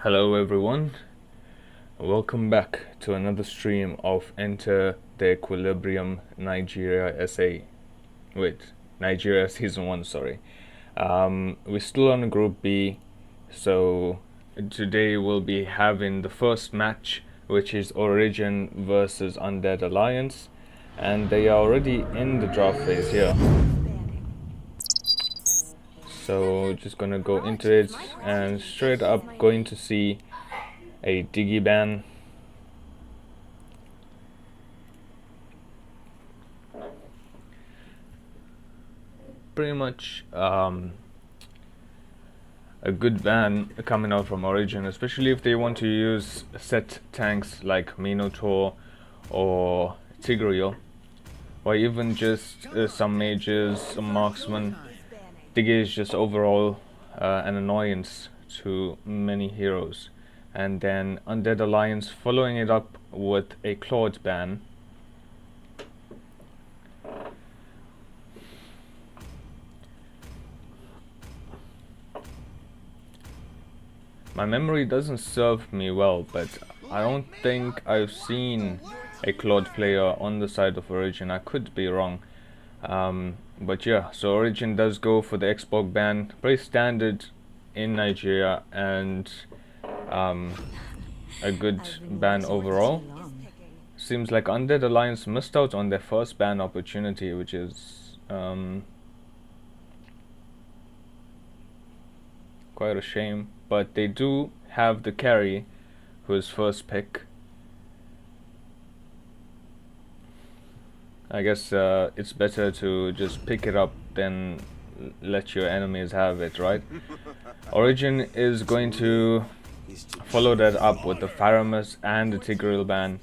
Hello everyone, welcome back to another stream of Enter the Equilibrium Nigeria SA. Wait, Nigeria Season 1, sorry. We're still on Group B, so today we'll be having the first match, which is Origin versus Undead Alliance, and they are already in the draft phase here. So just gonna go into it and straight up going to see a Diggy ban. Pretty much a good ban coming out from Origin, especially if they want to use set tanks like Minotaur or Tigreal, or even just some mages, some marksmen. Diggy is just overall an annoyance to many heroes. And then Undead Alliance following it up with a Claude ban. My memory doesn't serve me well, but I don't think I've seen a Claude player on the side of Origin. I could be wrong. But yeah, so Origin does go for the Xbox ban, pretty standard in Nigeria, and a good ban overall. Seems like Undead Alliance missed out on their first ban opportunity, which is quite a shame. But they do have the carry, who is first pick. I guess it's better to just pick it up than let your enemies have it, right? Origin is going to follow that up with the Faramus and the Tigreal ban.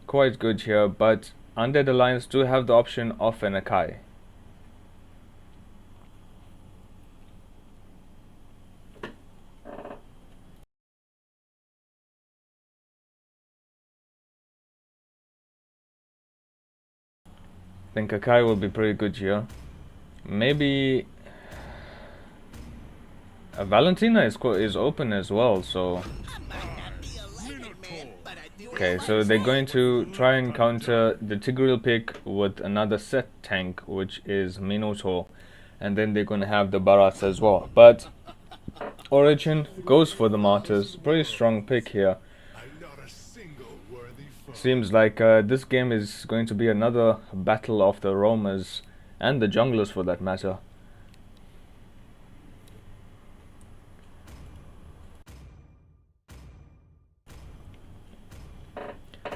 Quite good here, but Undead Alliance do have the option of an Akai. I think Akai will be pretty good here. Maybe Valentina is open as well, so okay, so they're going to try and counter the Tigreal pick with another set tank, which is Minotaur, and then they're going to have the Barats as well. But Origin goes for the Martyrs, pretty strong pick here. Seems like this game is going to be another battle of the roamers and the junglers for that matter.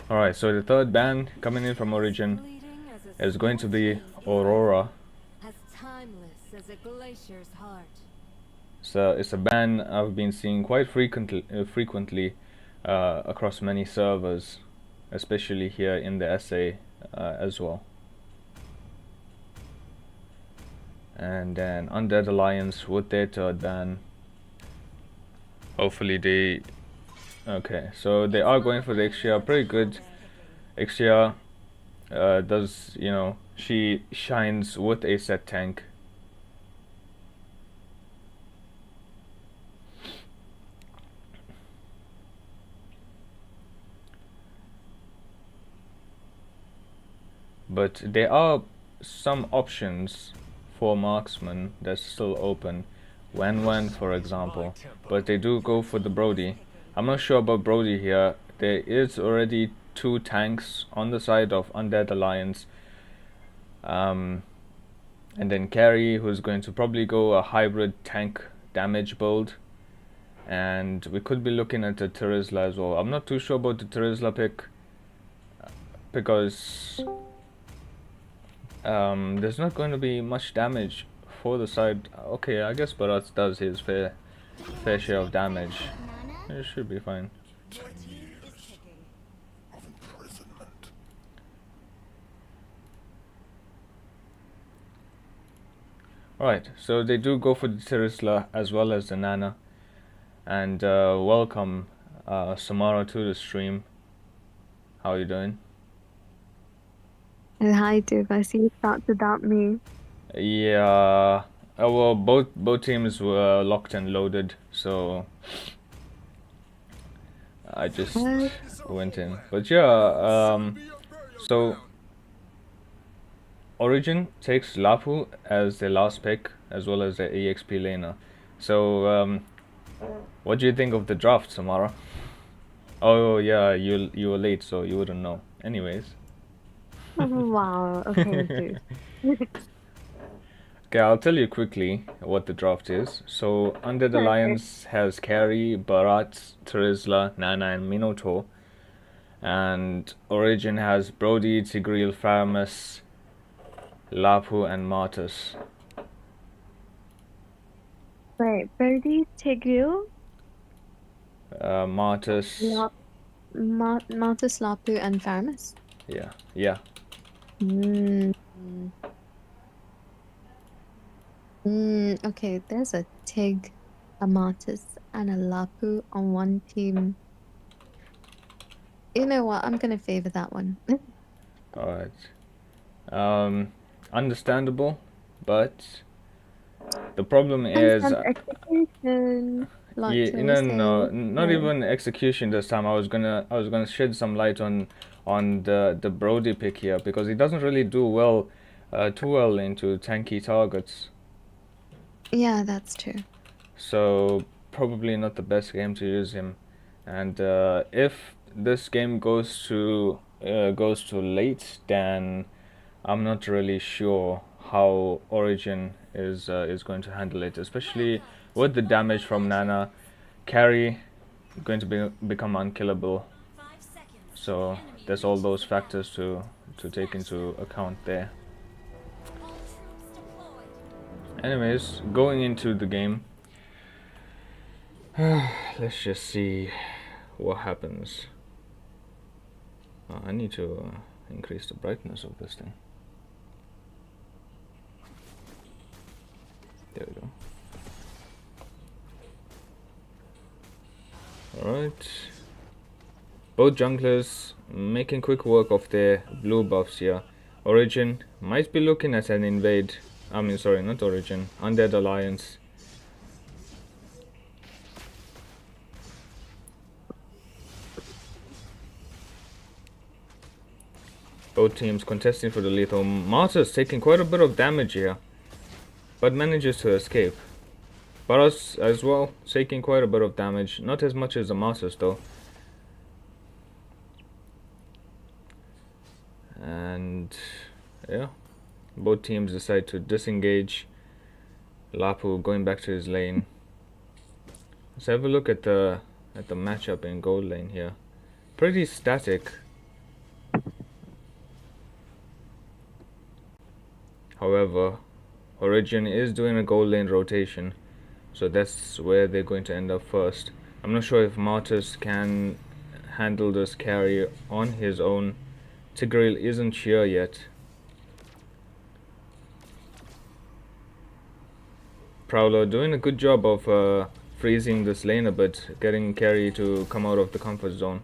Alright, so the third ban coming in from Origin is going to be Aurora. So it's a ban I've been seeing quite frequently across many servers, especially here in the SA as well. And then Undead Alliance with their third ban. Hopefully they... Okay, so they are going for the Ixia, pretty good. Ixia does, you know, she shines with a set tank. But there are some options for marksman that's still open. Wen, for example. But they do go for the Brody. I'm not sure about Brody here. There is already 2 tanks on the side of Undead Alliance. And then Carry, who's going to probably go a hybrid tank damage build. And we could be looking at the Terizla as well. I'm not too sure about the Terizla pick, because there's not going to be much damage for the side. Okay, I guess Bharat does his fair share of damage. It should be fine. Alright, so they do go for the Terizla as well as the Nana. And welcome Samara to the stream. How are you doing? Hi, Duke. I see you thought to doubt me. Yeah, well, both teams were locked and loaded, so I just What? went in. But yeah, so Origin takes Lapu as their last pick, as well as their EXP laner. So, what do you think of the draft, Samara? Oh yeah, you were late, so you wouldn't know. Anyways, Wow. Okay, dude. okay, I'll tell you quickly what the draft is. So, Undead Okay. Alliance has Carry, Barat, Terizla, Nana, and Minotaur. And Origin has Brody, Tigreal, Faramus, Lapu, and Martus. Wait, Birdie, Tigreal, Martus, Malthus, Lapu, and Faramus. yeah, yeah. Mm. Okay, there's a Tig, a Malthus, and a Lapu on one team. You know what? I'm gonna favor that one. Alright. Understandable, but the problem is, Understand execution, plot yeah, twist, no, eh? not Right. even execution this time. I was gonna shed some light on the Brody pick here because he doesn't really do well, too well into tanky targets. Yeah, that's true. So probably not the best game to use him. And if this game goes to late, then I'm not really sure how Origin is going to handle it, especially with the damage from Nana. Carry going to become unkillable. So there's all those factors to take into account there. Anyways, going into the game, let's just see what happens. I need to increase the brightness of this thing. There we go. Alright. Both junglers making quick work of their blue buffs here. Origin might be looking at an invade. I mean, sorry, not Origin. Undead Alliance. Both teams contesting for the lethal. Martyrs taking quite a bit of damage here, but manages to escape. Baras as well, taking quite a bit of damage. Not as much as the Martyrs though. And yeah, both teams decide to disengage. Lapu going back to his lane. Let's have a look at the matchup in gold lane here. Pretty static. However, Origin is doing a gold lane rotation, so that's where they're going to end up first. I'm not sure if Martus can handle this carry on his own. Tigreal isn't here yet. Prowler doing a good job of freezing this lane a bit, getting carry to come out of the comfort zone.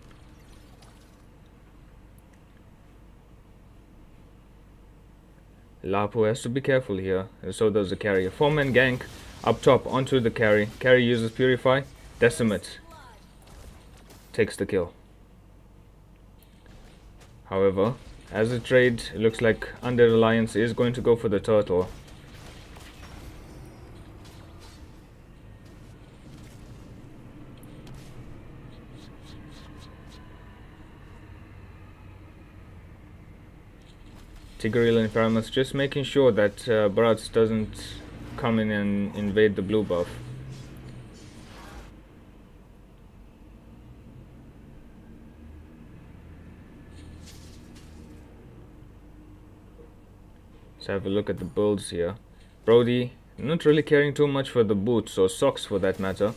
Lapu has to be careful here, and so does the carry. 4-man gank up top onto the carry. Carry uses Purify. Decimate takes the kill. However, as a trade, it looks like Undead Alliance is going to go for the turtle. Tigreal and Faramus just making sure that Barats doesn't come in and invade the blue buff. Let's have a look at the builds here. Brody, not really caring too much for the boots or socks for that matter.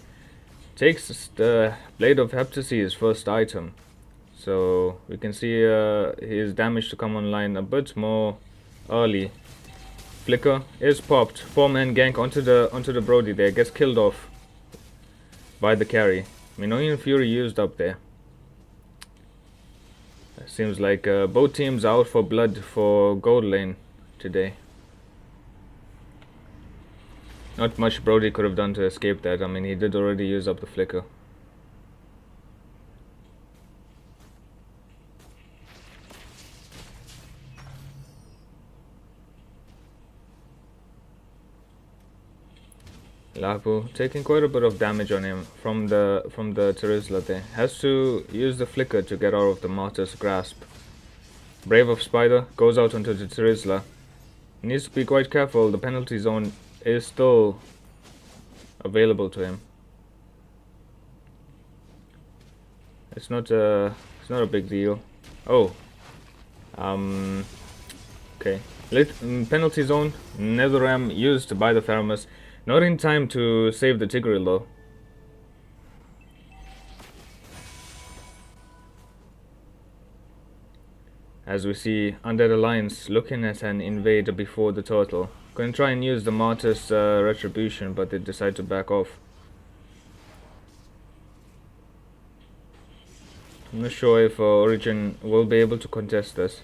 Takes the Blade of Heptasy, his first item. So we can see his damage to come online a bit more early. Flicker is popped. 4-man gank onto the Brody there. Gets killed off by the carry. Minoan Fury used up there. Seems like both teams are out for blood for gold lane today. Not much Brody could have done to escape that. I mean, he did already use up the flicker. Lapu taking quite a bit of damage on him from the Terizla there. Has to use the flicker to get out of the Martyr's grasp. Brave of Spider goes out onto the Terizla. Needs to be quite careful, the penalty zone is still available to him. It's not a big deal. Oh. Okay. Penalty zone, Netherram used by the Theramus. Not in time to save the Tigreal though. As we see Undead Alliance looking at an invade before the turtle. Gonna try and use the Martyr's retribution, but they decide to back off. I'm not sure if Origin will be able to contest this.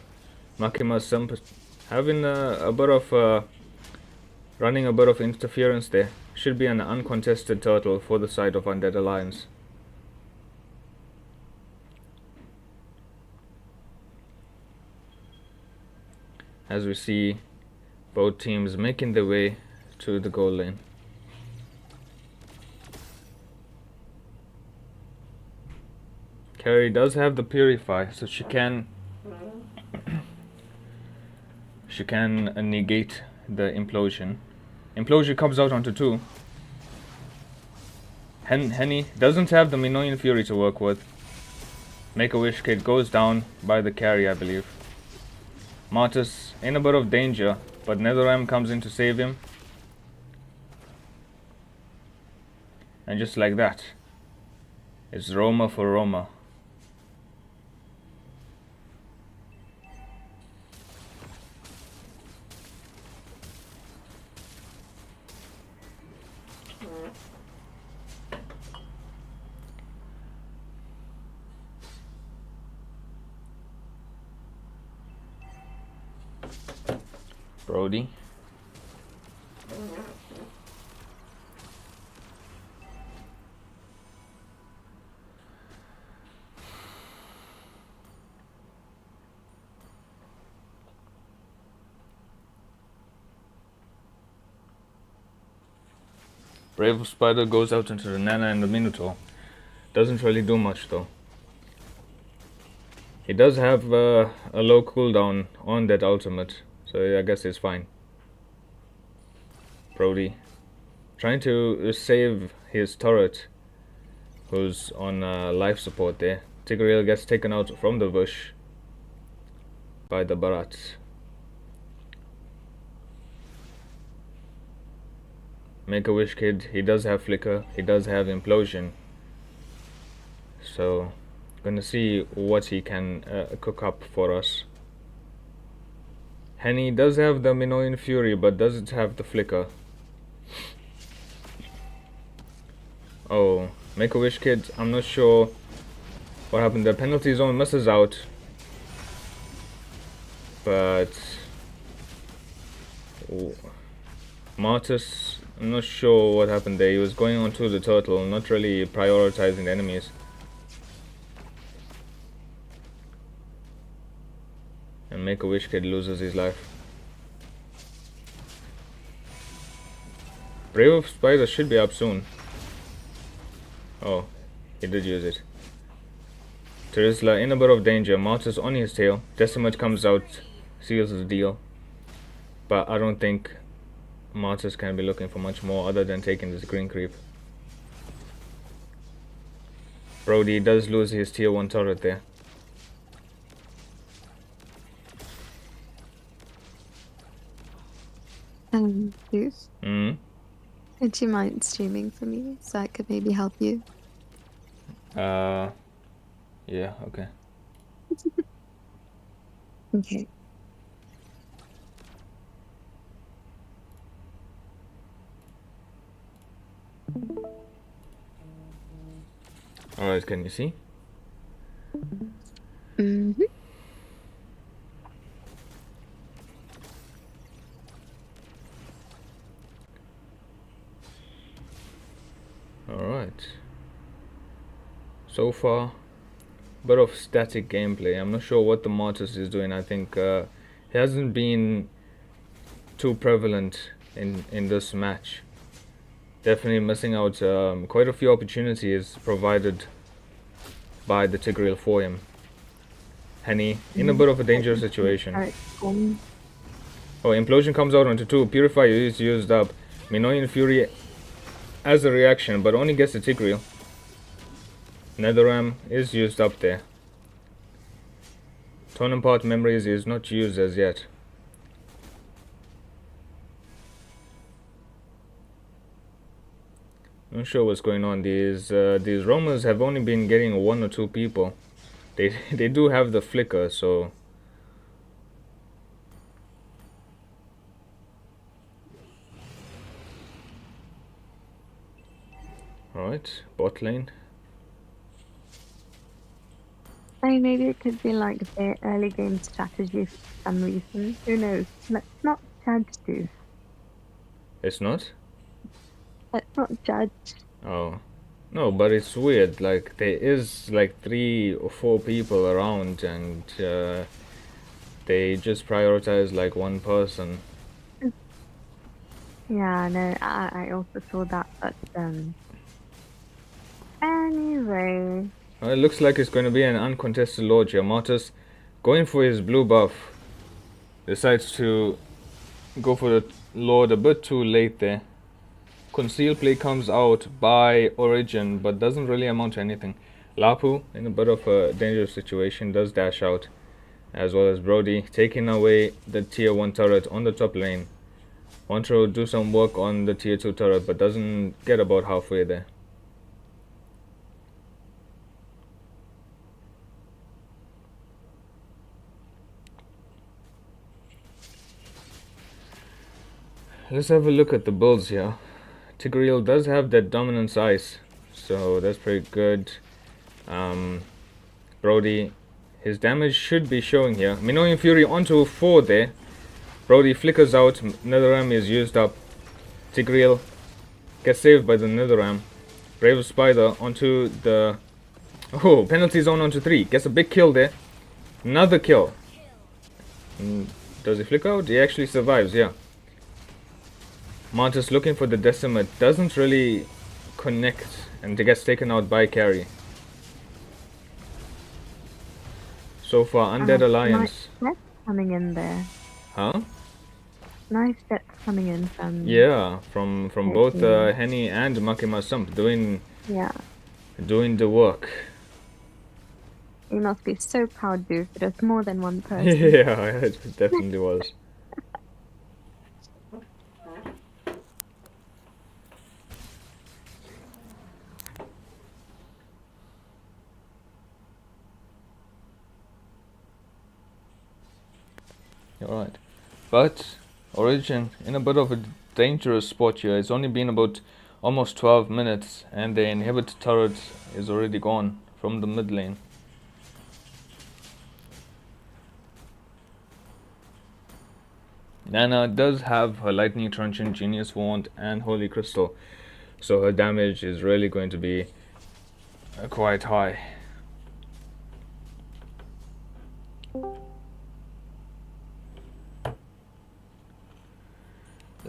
Makima having a bit of running a bit of interference there. Should be an uncontested turtle for the side of Undead Alliance. As we see both teams making their way to the goal lane. Carrie does have the Purify, so she can negate the implosion. Implosion comes out onto 2. Henny doesn't have the Minoan Fury to work with. Make-A-Wish Kid goes down by the carry, I believe. Martys in a bit of danger, but Netherram comes in to save him. And just like that, it's Roma for Roma. Brody. Brave Spider goes out into the Nana and the Minotaur. Doesn't really do much though. He does have a low cooldown on that ultimate, so I guess it's fine. Brody trying to save his turret, who's on life support there. Tigreal gets taken out from the bush by the Barats. Make-A-Wish Kid, he does have Flicker, he does have Implosion. So, gonna see what he can cook up for us. Henny does have the Minoan Fury, but doesn't have the Flicker. Oh, Make-A-Wish Kid, I'm not sure what happened. The penalty zone misses out. But Martys, I'm not sure what happened there. He was going on to the turtle, not really prioritizing the enemies. And Make-A-Wish Kid loses his life. Brave of Spider should be up soon. Oh, he did use it. Terizla in a bit of danger. Martys on his tail. Decimate comes out, seals the deal. But I don't think Martys can be looking for much more other than taking this green creep. Brody does lose his tier 1 turret there. Zeus, would you mind streaming for me so I could maybe help you? Yeah, okay. Okay. Alright, can you see? Mm-hmm. Alright. So far, bit of static gameplay. I'm not sure what the Martys is doing. I think he hasn't been too prevalent in this match. Definitely missing out quite a few opportunities provided by the Tigreal for him. Henny in a bit of a dangerous situation. Oh, Implosion comes out onto 2. Purify is used up. Minoan Fury as a reaction, but only gets the Tigreal. Netherram is used up there. Torn Part Memories is not used as yet. Not sure what's going on. These roamers have only been getting 1 or 2 people. They do have the flicker, so alright, bot lane. I mean, maybe it could be like their early game strategy for some reason. Who knows? Let's not judge this. It's not? Let's not judge. Oh. No, but it's weird. Like, there is like 3 or 4 people around and they just prioritize like one person. Yeah, no, I also saw that, but anyway. Well, it looks like it's going to be an uncontested Lord here. Martis going for his blue buff. Decides to go for the Lord a bit too late there. Conceal play comes out by Origin, but doesn't really amount to anything. Lapu, in a bit of a dangerous situation, does dash out, as well as Brody, taking away the tier 1 turret on the top lane. Want to do some work on the tier 2 turret, but doesn't get about halfway there. Let's have a look at the builds here. Tigreal does have that dominance ice, so that's pretty good. Brody, his damage should be showing here. Minoan Fury onto 4 there. Brody flickers out, Netherram is used up. Tigreal gets saved by the Netherram. Brave Spider onto the... Oh, penalty zone onto 3. Gets a big kill there. Another kill. Does he flick out? He actually survives, yeah. Martis looking for the Decimate, doesn't really connect and gets taken out by carry. So far, Undead Alliance. Nice depth coming in there. Huh? Nice depth coming in from... Yeah, from both Henny and Makima Sump doing the work. You must be so proud, dude, that there's more than one person. Yeah, it definitely was. Alright, but Origin in a bit of a dangerous spot here. It's only been about almost 12 minutes and the inhibitor turret is already gone from the mid lane. Nana does have her Lightning Truncheon, Genius Wand and Holy Crystal, so her damage is really going to be quite high.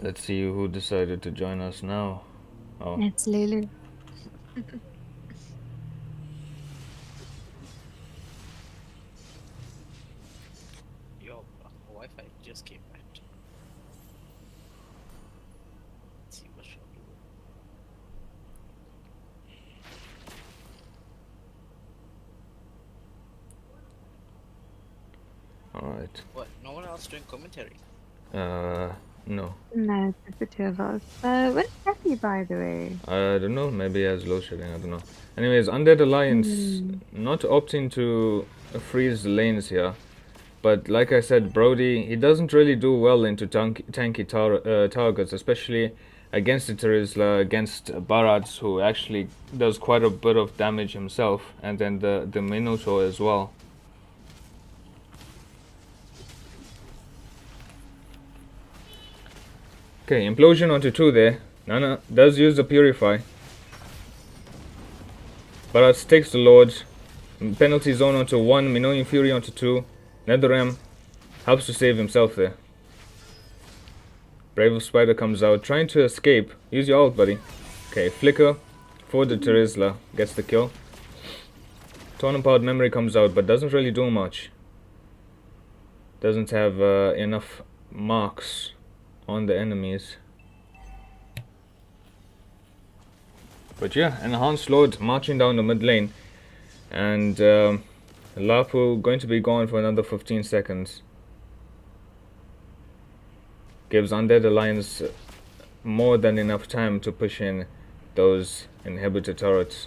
Let's see who decided to join us now. Oh, it's Lulu. Yo, Wi-Fi just came back. Let's see what she'll do. alright. What? No one else doing commentary? No. No, it's the 2 of us. Where's Jeffy, by the way? I don't know, maybe he has load shedding, I don't know. Anyways, Undead Alliance not opting to freeze the lanes here. But like I said, Brody, he doesn't really do well into tanky targets, especially against the Terizla, against Barats, who actually does quite a bit of damage himself, and then the Minotaur as well. Okay, Implosion onto 2 there. Nana does use the Purify. Barats takes the Lord. Penalty zone onto 1, Minoan Fury onto 2. Netherram helps to save himself there. Brave of Spider comes out, trying to escape. Use your ult, buddy. Okay, Flicker for the Terizla gets the kill. Torn-Apart Memory comes out, but doesn't really do much. Doesn't have enough marks on the enemies. But yeah, Enhanced Lord marching down the mid lane. And Lapu going to be gone for another 15 seconds. Gives Undead Alliance more than enough time to push in those inhibitor turrets.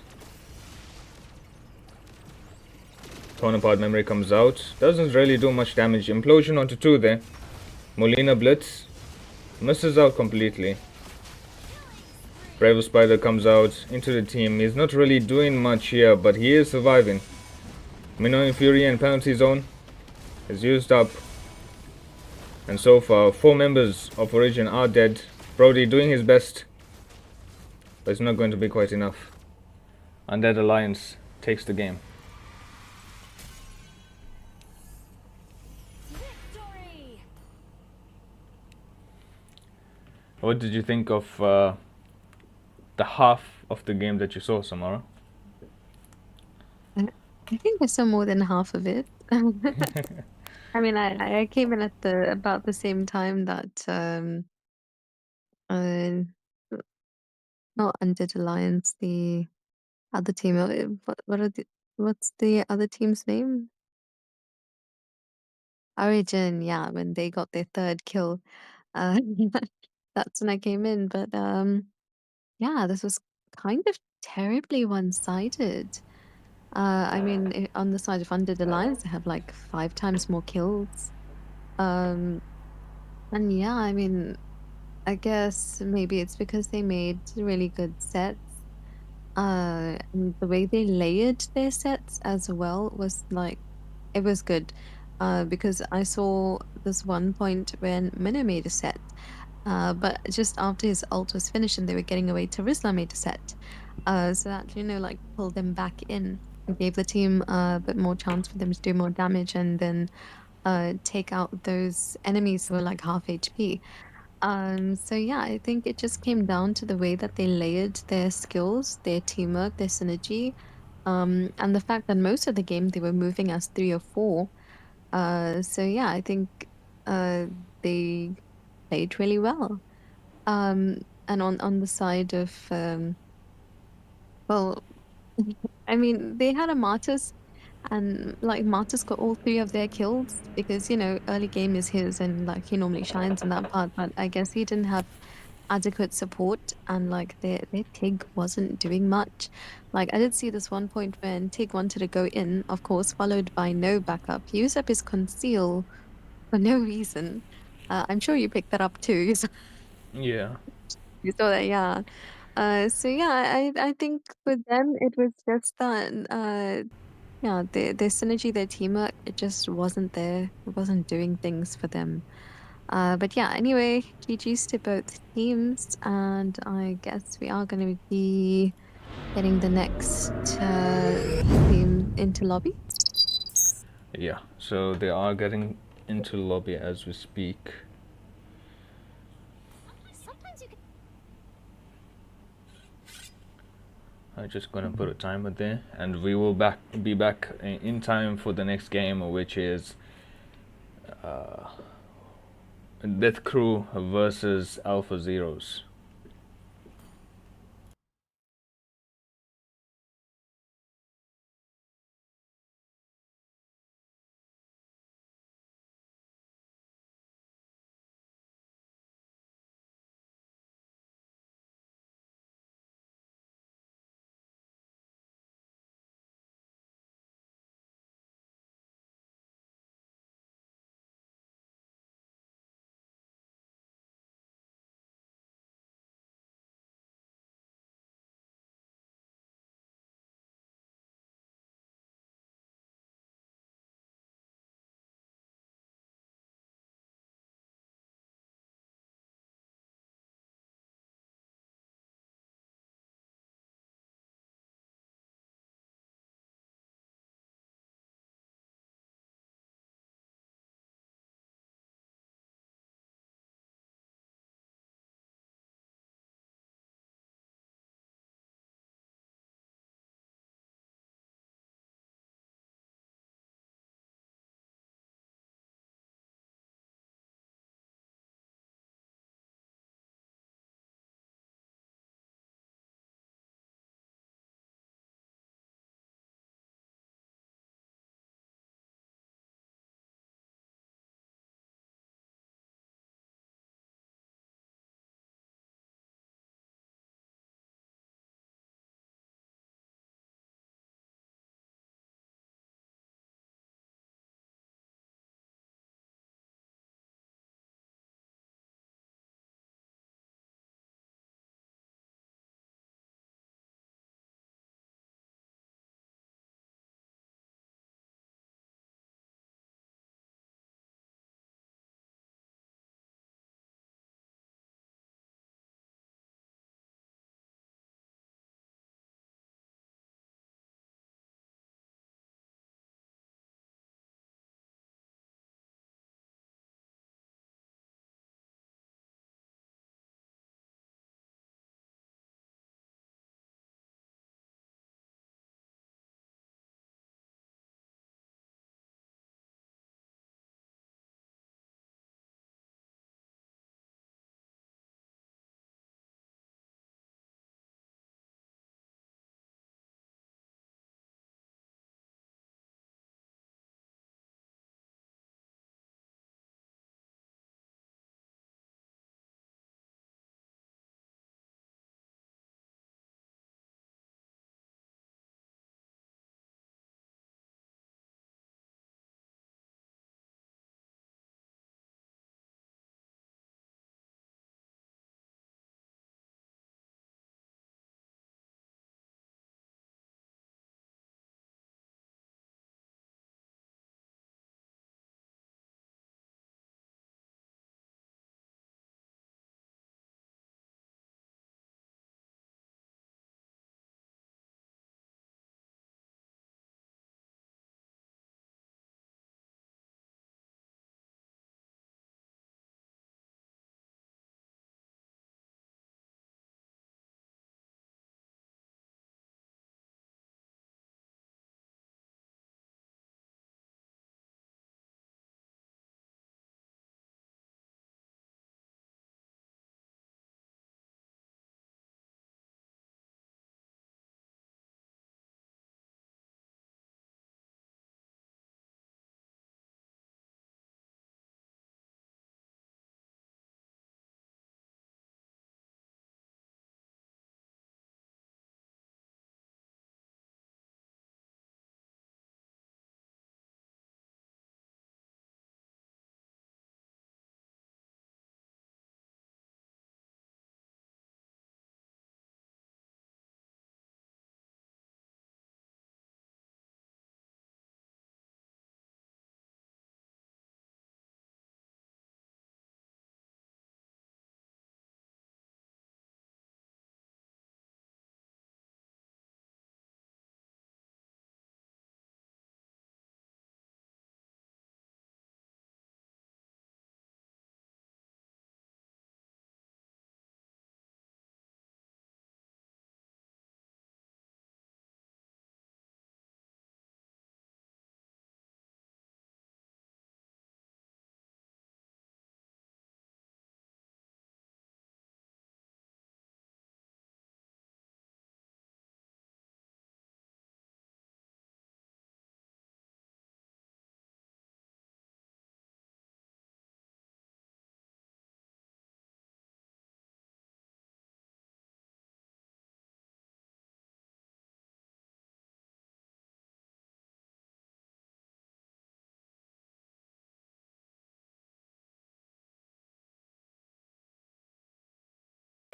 Torn Apart Memory comes out. Doesn't really do much damage. Implosion onto 2 there. Molina Blitz. Misses out completely. Brave Spider comes out into the team. He's not really doing much here, but he is surviving. Minoan Fury and Penalty Zone is used up. And so far, 4 members of Origin are dead. Brody doing his best, but it's not going to be quite enough. Undead Alliance takes the game. Victory! What did you think of the half of the game that you saw, Samara? I think I saw more than half of it. I mean, I came in at about the same time that uh not Undead Alliance, the other team. What's the other team's name? Origin, yeah, when they got their third kill. Uh that's when I came in. But yeah, this was kind of terribly one-sided. I mean, on the side of Undead Alliance, they have like 5 times more kills. Um, and yeah, I mean, I guess maybe it's because they made really good sets. And the way they layered their sets as well was like, it was good. Because I saw this one point when Minnow made a set. But just after his ult was finished and they were getting away, Terizla made a set. So that, like pulled them back in and gave the team a bit more chance for them to do more damage and then take out those enemies who were like half HP. So yeah, I think it just came down to the way that they layered their skills, their teamwork, their synergy, and the fact that most of the game they were moving as 3 or 4. So yeah, I think uh, they played really well. And on the side of well, I mean, they had a Martyrs, and like Martyrs got all 3 of their kills because early game is his, and like he normally shines in that part. But I guess he didn't have adequate support, and like their Tig wasn't doing much. Like I did see this one point when Tig wanted to go in, of course, followed by no backup. He used up his conceal for no reason. I'm sure you picked that up too. Yeah. You saw that, yeah. So yeah, I think for them it was just that yeah, their synergy, their teamwork, it just wasn't there. It wasn't doing things for them. But yeah, anyway, GG's to both teams, and I guess we are going to be getting the next team into lobby. Yeah, so they are getting into lobby as we speak. Sometimes you can. I'm just gonna put a timer there, and we will be back in time for the next game, which is Death Crew versus Alpha Zeros.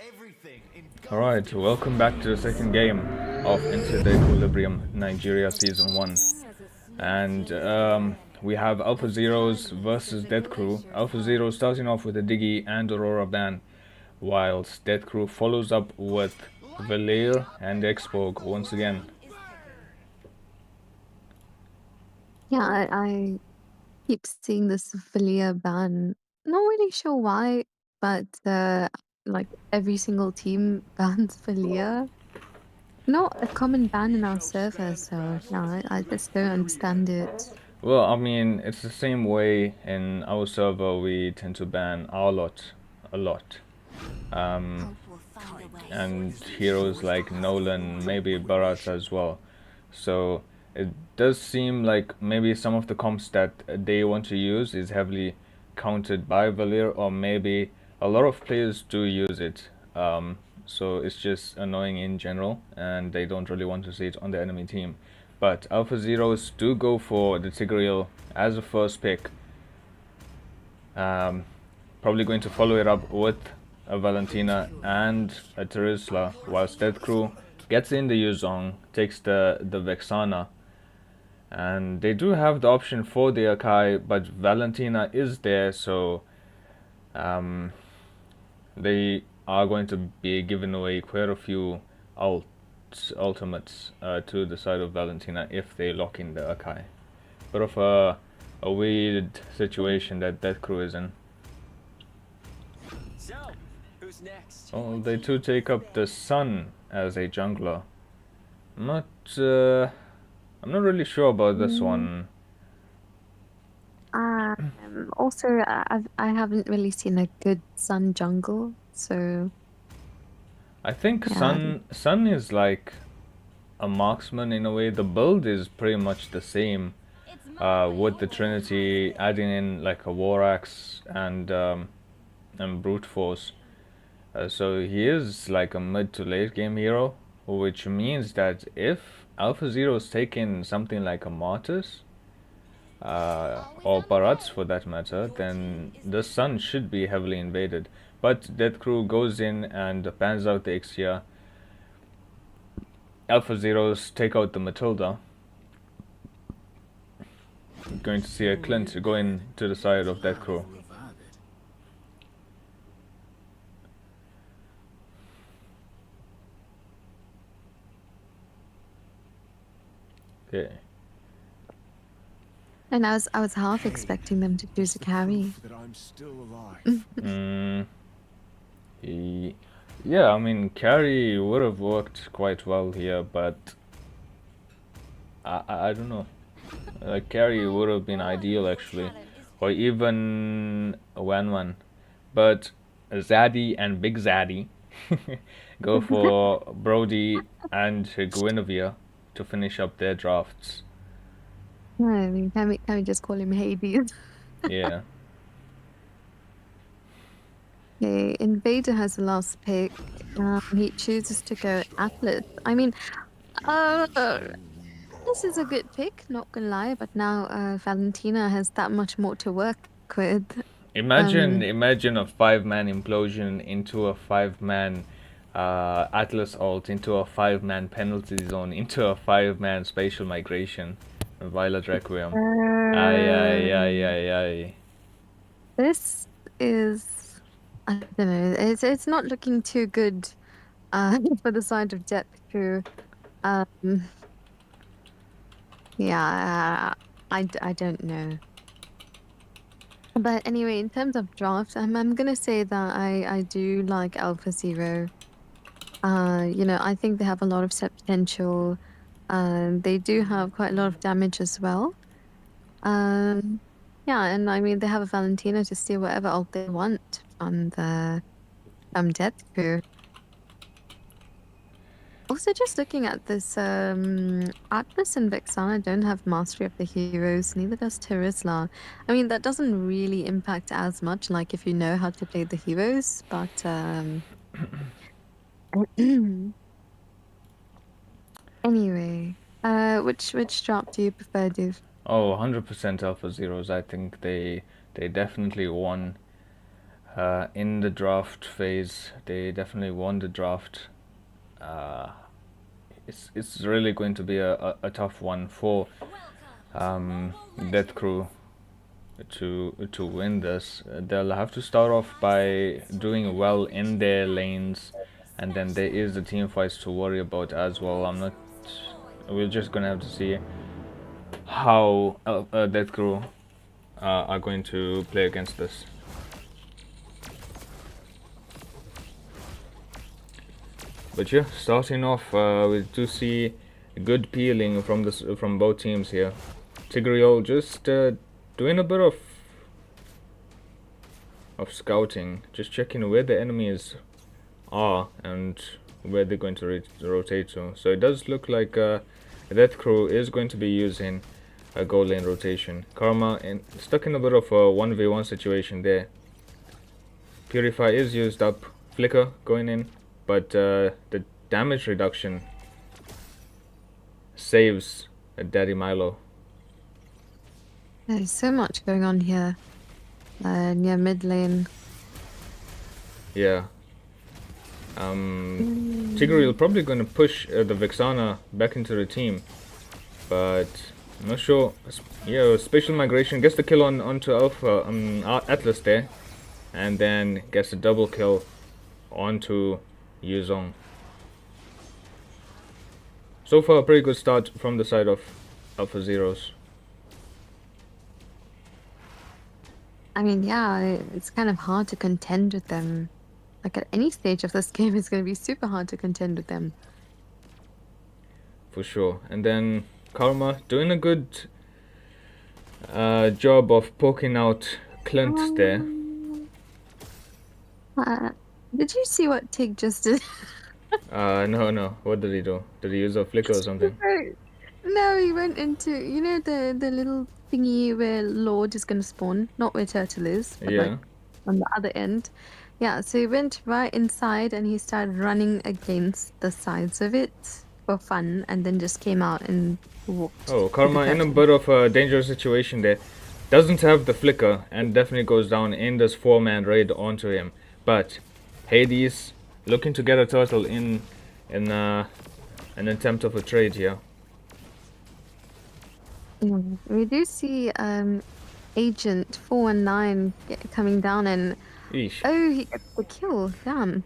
everything in Alright, welcome back to the second game of Into the Equilibrium Nigeria Season 1. And we have Alpha Zeros versus Death Crew. Alpha Zero starting off with a Diggy and Aurora Ban, whilst Death Crew follows up with Valir and Exporg once again. Yeah, I keep seeing this Valia ban. Not really sure why, but like every single team bans Valia. Not a common ban in our server, so yeah, I just don't understand it. Well, I mean, it's the same way in our server. We tend to ban Arlott a lot. And heroes like Nolan, maybe Bharat as well. So it does seem like maybe some of the comps that they want to use is heavily counted by Valir, or maybe a lot of players do use it. So it's just annoying in general, and they don't really want to see it on the enemy team. But Alpha Zeros do go for the Tigreal as a first pick. Probably going to follow it up with a Valentina and a Terizla, whilst Death Crew gets in the Yuzong, takes the Vexana. And they do have the option for the Akai, but Valentina is there, so they are going to be giving away quite a few ultimates to the side of Valentina if they lock in the Akai. Bit of a weird situation that Death Crew is in. So, who's next? Oh, they too take up the Sun as a jungler. I'm not really sure about this one. Also, I haven't really seen a good Sun jungle, so I think Yeah. Sun is like a marksman in a way. The build is pretty much the same, with the Trinity adding in like a War Axe and brute force. So he is like a mid to late game hero, which means that if Alpha Zero's taken something like a Martyrs, or Barats for that matter, then the Sun should be heavily invaded. But Death Crew goes in and bans out the Ixia. Alpha Zeros take out the Matilda. Going to see a Clint go in to the side of Death Crew. Okay. and I was half expecting them to choose a carry. That I'm still alive. Yeah, I mean, carry would have worked quite well here, but I don't know. Carry would have been ideal actually, or even Wan, but Zaddy and Big Zaddy go for Brody and Guinevere to finish up their drafts. I mean, can we just call him Hades? Yeah. Okay, Invader has the last pick. He chooses to go Atlas. I mean, this is a good pick, not gonna lie, but now Valentina has that much more to work with. Imagine a 5-man implosion into a 5-man Atlas ult, into a 5-man penalty zone, into a 5-man spatial migration. Violet Requiem. Aye. This is, I don't know, it's not looking too good for the side of Death Crew. Yeah, I don't know. But anyway, in terms of draft, I'm gonna say that I do like Alpha Zero. You know, I think they have a lot of set potential. They do have quite a lot of damage as well. Yeah, and I mean they have a Valentina to steal whatever ult they want from the Death Crew. Also, just looking at this, Atlas and Vexana don't have mastery of the heroes, neither does Terizla. I mean, that doesn't really impact as much, like if you know how to play the heroes, but anyway, which drop do you prefer, Duve? Oh, 100% Alpha Zeros. I think they definitely won in the draft phase. They definitely won the draft. Uh, it's really going to be a tough one for Death Crew to win this. They'll have to start off by doing well in their lanes, and then there is the team fights to worry about as well. We're just gonna have to see how Death Crew are going to play against this. But yeah, starting off, we do see good peeling from both teams here. Tigreal just doing a bit of scouting, just checking where the enemies are and where they're going to rotate to. So it does look like Death Crew is going to be using a gold lane rotation. Karma stuck in a bit of a 1v1 situation there. Purify is used up, Flicker going in, but the damage reduction saves Daddy Milo. There's so much going on here. Near mid lane. Yeah. Tigreal probably going to push the Vexana back into the team, but I'm not sure. Yeah, Spatial Migration gets the kill onto Alpha Atlas there, and then gets a double kill onto Yuzong. So far, a pretty good start from the side of Alpha Zeros. I mean, yeah, it's kind of hard to contend with them. Like at any stage of this game, it's going to be super hard to contend with them. For sure. And then Karma doing a good job of poking out Clint there. Did you see what Tig just did? No. What did he do? Did he use a flicker or something? No, he went into, you know, the little thingy where Lord is going to spawn, not where Turtle is, but Yeah. like on the other end. Yeah, so he went right inside and he started running against the sides of it for fun, and then just came out and walked. Oh, Karma in a bit of a dangerous situation there. Doesn't have the flicker and definitely goes down in this 4-man raid onto him. But Hades looking to get a turtle in an attempt of a trade here. We do see Agent 419 coming down and Eesh. oh, he gets the kill. Damn.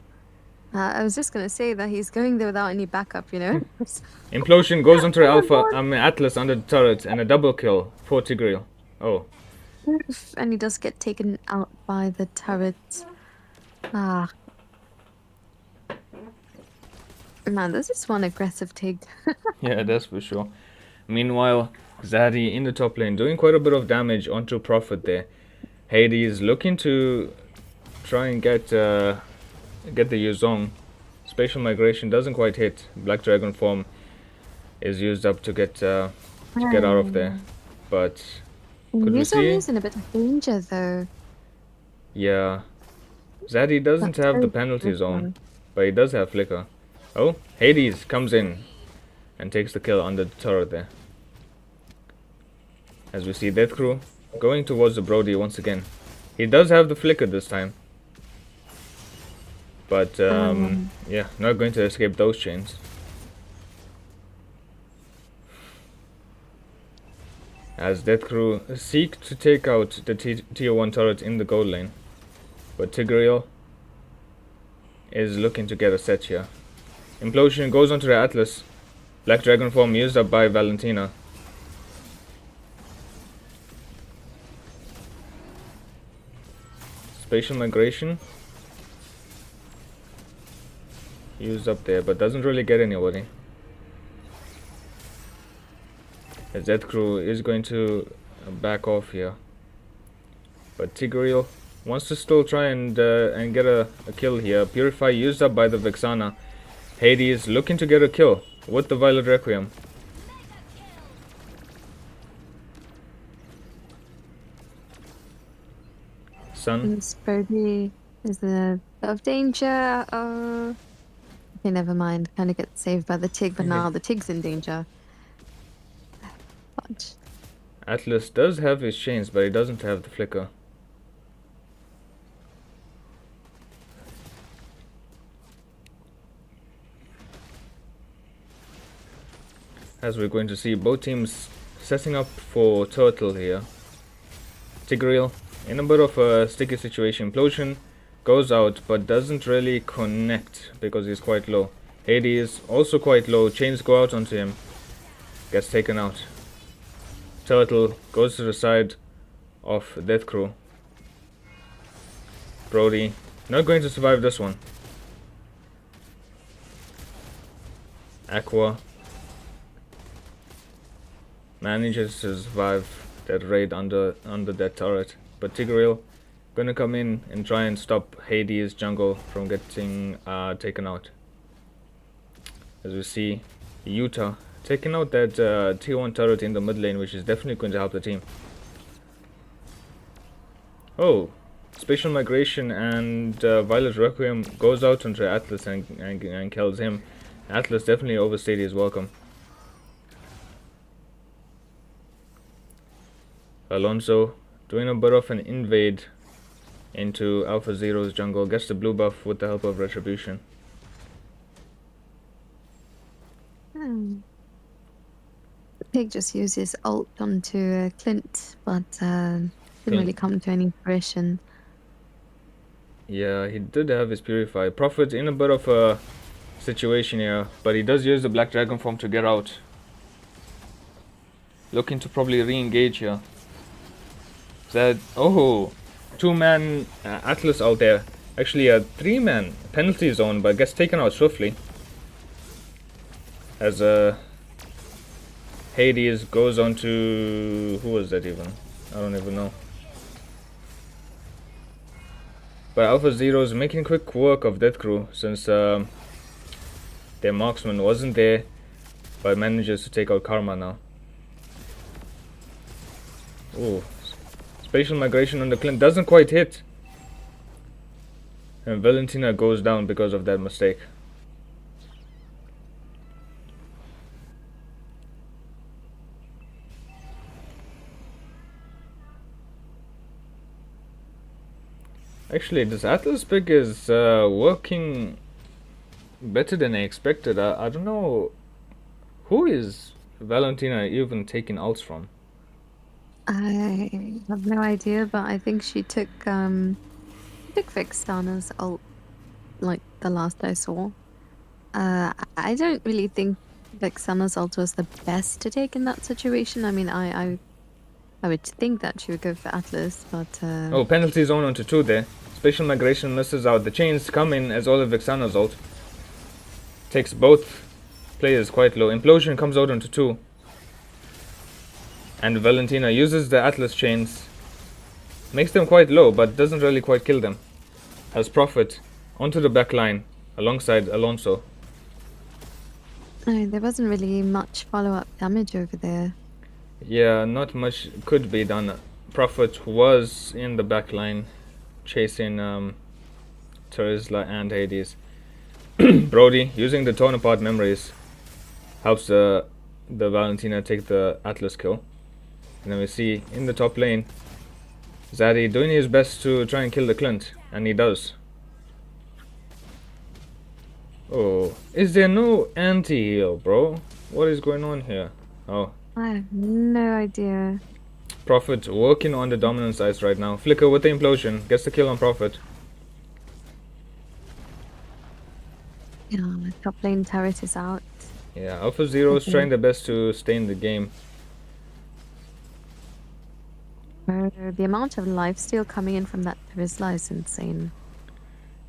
I was just gonna say that he's going there without any backup, you know. Implosion goes onto Alpha Atlas under the turret and a double kill for Tigreal. Oh, And he does get taken out by the turret. Ah. Man, this is one aggressive Tig. yeah, that's for sure. Meanwhile, Zaddy in the top lane doing quite a bit of damage onto Prophet there. Hades looking to try and get the Yuzong. Spatial Migration doesn't quite hit. Black Dragon form is used up to get out of there. But could we see? Yuzong is in a bit of danger though. Yeah. Zaddy doesn't have the penalty zone, but he does have flicker. Oh, Hades comes in and takes the kill under the turret there. As we see Death Crew going towards the Brody once again. He does have the flicker this time. But yeah, not going to escape those chains. As Death Crew seek to take out the tier 1 turret in the gold lane. But Tigreal is looking to get a set here. Implosion goes onto the Atlas. Black Dragon form used up by Valentina. Spatial Migration used up there, but doesn't really get anybody. As Death Crew is going to back off here. But Tigreal wants to still try and get a kill here. Purify used up by the Vexana. Hades looking to get a kill with the Violet Requiem. Sun. Brody is in a bit of danger. Okay, never mind. Kind of gets saved by the Tig, but now the Tig's in danger. Fudge. Atlas does have his chains, but he doesn't have the flicker. as we're going to see both teams setting up for turtle here. Tigreal in a bit of a sticky situation. Implosion goes out but doesn't really connect because he's quite low. Hades also quite low. Chains go out onto him. Gets taken out. Turtle goes to the side of Death Crew. Brody not going to survive this one. Aqua manages to survive that raid under that turret, but Tigreal gonna come in and try and stop Hades jungle from getting taken out. As we see Utah taking out that tier 1 turret in the mid lane, which is definitely going to help the team. Oh, Spatial Migration and Violet Requiem goes out onto Atlas and kills him. Atlas definitely overstayed his welcome. Alonso doing a bit of an invade into Alpha Zero's jungle, gets the blue buff with the help of Retribution. Pig just used his ult onto Clint, but didn't really come to any fruition. Yeah, he did have his Purify. Prophet in a bit of a situation here, but he does use the Black Dragon form to get out. Looking to probably re-engage here. That, oh, 2-man Atlas out there. Actually a 3-man penalty zone, but gets taken out swiftly. As Hades goes on to, who was that even? I don't even know. But Alpha Zero is making quick work of Death Crew since their marksman wasn't there, but manages to take out Karma now. Ooh, Spatial Migration on the Clint doesn't quite hit, and Valentina goes down because of that mistake. Actually, this Atlas pick is working better than I expected. I don't know, who is Valentina even taking ults from? I have no idea, but I think she took Vexana's ult, like the last I saw. I don't really think Vexana's ult was the best to take in that situation. I mean, I would think that she would go for Atlas, but Oh, penalty zone onto 2 there. Spatial Migration misses out. The chains come in as all of Vexana's ult. Takes both players quite low. Implosion comes out onto 2. And Valentina uses the Atlas chains. Makes them quite low, but doesn't really quite kill them. Has Prophet onto the back line alongside Alonso. there wasn't really much follow-up damage over there. Yeah, not much could be done. Prophet was in the back line chasing Terizla and Hades. Brody, using the torn apart memories, helps the Valentina take the Atlas kill. And then we see in the top lane Zaddy doing his best to try and kill the Clint, and he does. Oh, is there no anti-heal, bro? What is going on here? Oh, I have no idea. Prophet working on the dominance ice right now. Flicker with the implosion, gets the kill on Prophet. Yeah, top lane turret is out. Yeah, Alpha Zero is trying their best to stay in the game. The amount of lifesteal coming in from that Terizla is insane.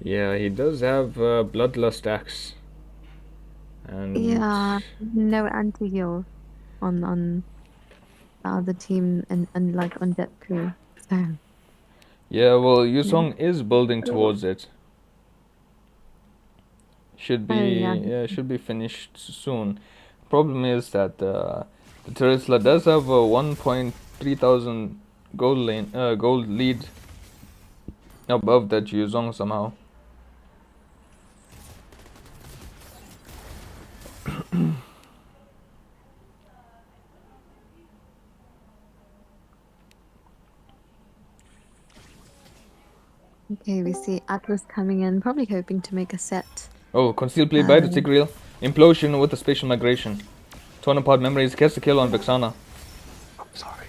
Yeah, he does have Bloodlust Axe. And Yeah, no anti-heal on the other team and like on Death Crew. So yeah, well, Yusong is building towards it. Should be yeah. should be finished soon. Problem is that the Terizla does have a 1,300 gold lead above that Yuzong somehow. Okay, we see Atlas coming in, probably hoping to make a set. Oh, concealed play by the Tigreal. Implosion with the Spatial Migration. Torn apart memories, gets the kill on Vexana. I'm sorry.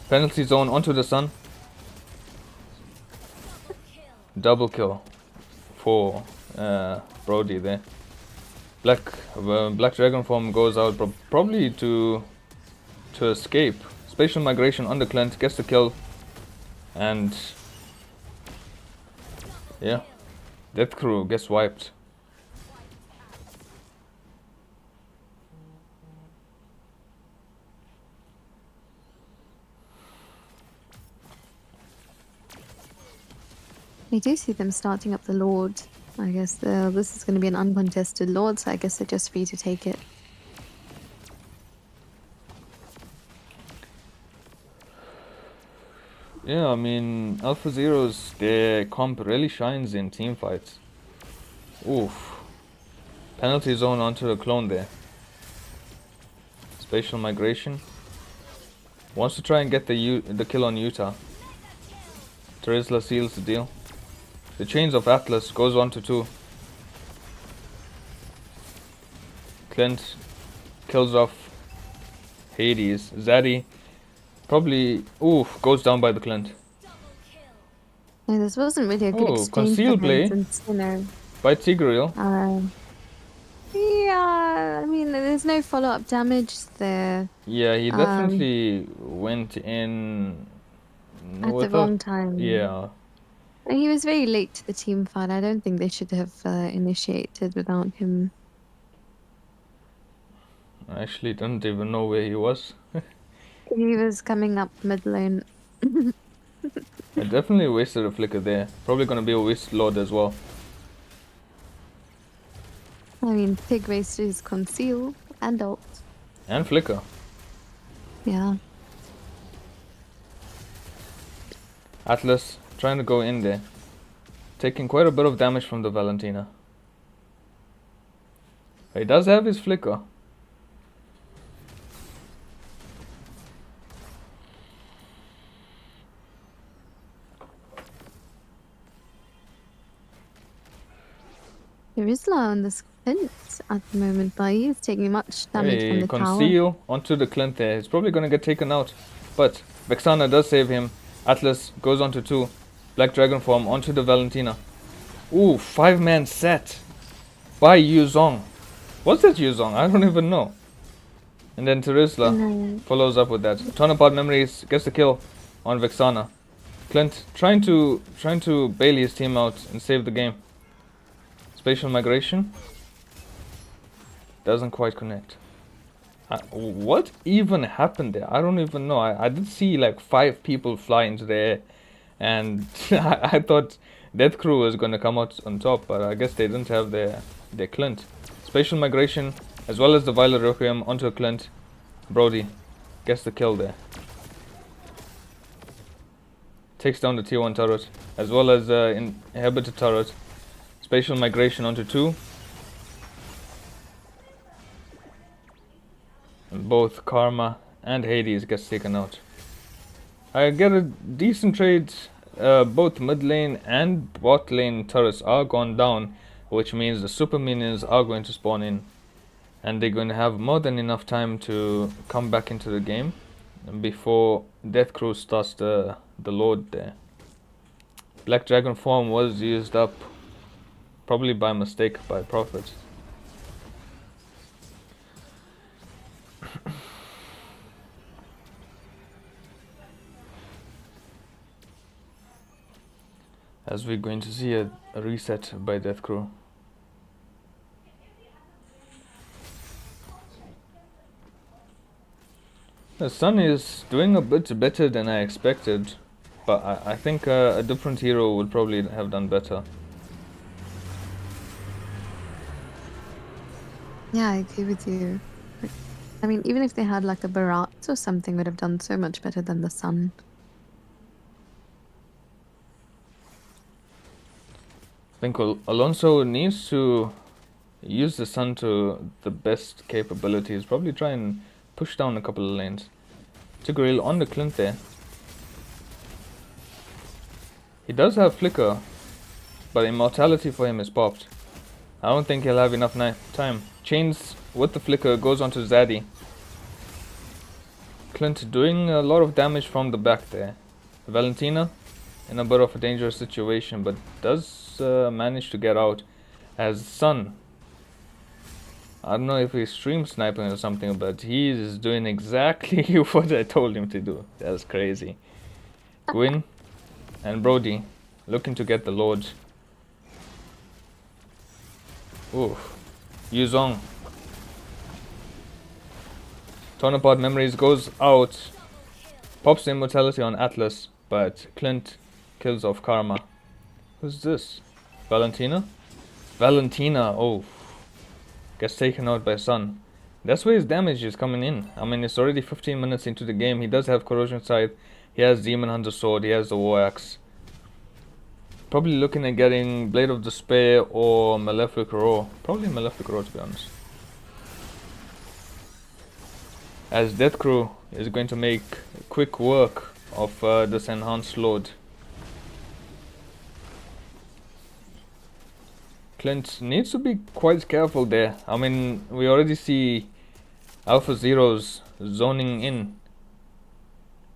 Penalty zone onto the sun. Double kill for Brody there. Black Dragon form goes out probably to escape. Spatial migration on the Clint, gets the kill, and yeah, Death Crew gets wiped. I do see them starting up the Lord. I guess this is going to be an uncontested Lord, so I guess they're just free to take it. Yeah, I mean, Alpha Zero's, their comp really shines in team fights. Oof. Penalty zone onto the clone there. Spatial migration. Wants to try and get the kill on Utah. Terizla seals the deal. The Chains of Atlas goes on to 2. Clint kills off Hades. Zaddy probably, goes down by the Clint. No, this wasn't really a good Oh, exchange conceal for play. Hands, you know. By Tigreal. Yeah, I mean, there's no follow-up damage there Yeah, he definitely went in at the without. wrong time. Yeah, And he was very late to the team fight. I don't think they should have initiated without him. I actually didn't even know where he was. He was coming up mid lane. I definitely wasted a flicker there. Probably gonna be a waste Lord as well. I mean, Pig wasted his conceal and ult. And flicker. Yeah. Atlas trying to go in there. Taking quite a bit of damage from the Valentina. He does have his flicker. Terizla on this Clint at the moment, but he is taking much damage from Hey, the tower. conceal onto the Clint there. He's probably gonna get taken out. But Vexana does save him. Atlas goes onto 2. Black Dragon form onto the Valentina. Ooh, 5-man set by Yuzong. Was that Yuzong? I don't even know. And then Terizla No. follows up with that. Torn apart memories, gets the kill on Vexana. Clint trying to bail his team out and save the game. Spatial migration doesn't quite connect. What even happened there? I don't even know. I did see like 5 people fly into the air, and I thought Death Crew was gonna come out on top, but I guess they didn't have their Clint. Spatial migration as well as the Violet Requiem onto a Clint. Brody gets the kill there. Takes down the tier 1 turret as well as inhibitor turret. Spatial migration onto 2. And both Karma and Hades gets taken out. I get a decent trade. Both mid lane and bot lane turrets are gone down, which means the super minions are going to spawn in, and they're going to have more than enough time to come back into the game before Death Crew starts the load there. Black Dragon form was used up, probably by mistake by Prophet. As we're going to see a reset by Death Crew. The Sun is doing a bit better than I expected, but I think a different hero would probably have done better. Yeah, I agree with you. I mean, even if they had like a Barat or something, would have done so much better than the Sun. I think Alonso needs to use the Sun to the best capabilities. Probably try and push down a couple of lanes. Tigreal on the Clint there. He does have flicker, but immortality for him is popped. I don't think he'll have enough time. Chains with the flicker goes onto Zaddy. Clint doing a lot of damage from the back there. Valentina in a bit of a dangerous situation, but does manage to get out. As Sun, I don't know if he's stream sniping or something, but he is doing exactly what I told him to do. That's crazy. Gwyn and Brody looking to get the Lord. Ooh, Yuzong. Torn apart memories goes out. Pops the immortality on Atlas, but Clint kills off Karma. Who's this? Valentina? Valentina, oh. Gets taken out by Sun. That's where his damage is coming in. I mean, it's already 15 minutes into the game. He does have Corrosion Scythe. He has Demon Hunter Sword. He has the War Axe. Probably looking at getting Blade of Despair or Malefic Roar. Probably Malefic Roar, to be honest. As Death Crew is going to make quick work of this enhanced Lord. Clint needs to be quite careful there. I mean, we already see Alpha Zeros zoning in.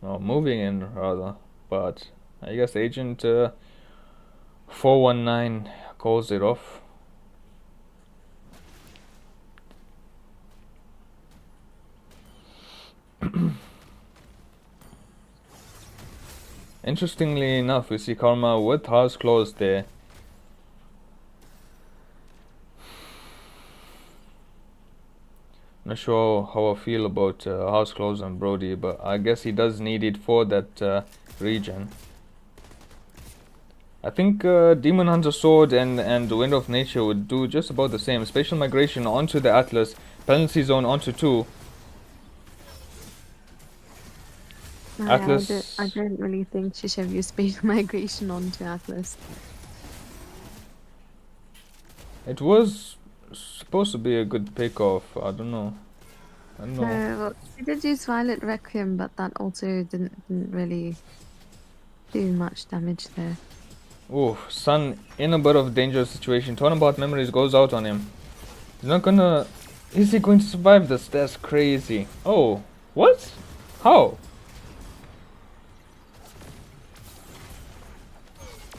Or moving in, rather. But I guess Agent 419 calls it off. Interestingly enough, we see Karma with Heart's Claws there. Not sure how I feel about Heart's Claws and Brody, but I guess he does need it for that region. I think Demon Hunter Sword and Wind of Nature would do just about the same. Spatial Migration onto the Atlas, Penalty Zone onto 2. Atlas. I don't really think she should have used spatial migration onto Atlas. It was supposed to be a good pick-off. I don't know. Well, she did use Violet Requiem, but that also didn't really do much damage there. Ooh, Sun in a bit of a dangerous situation. Turnabout Memories goes out on him. He's not gonna... Is he going to survive this? That's crazy. Oh, what? How?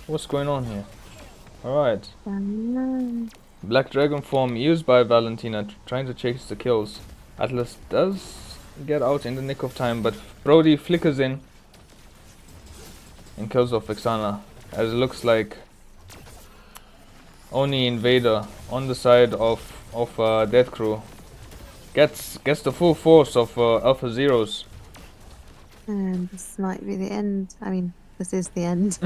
What's going on here? Alright. Black Dragon form used by Valentina, trying to chase the kills. Atlas does get out in the nick of time, but Brody flickers in and kills off Vexana, as it looks like only Invader on the side of Death Crew gets the full force of Alpha Zeros. And this might be the end. I mean, this is the end.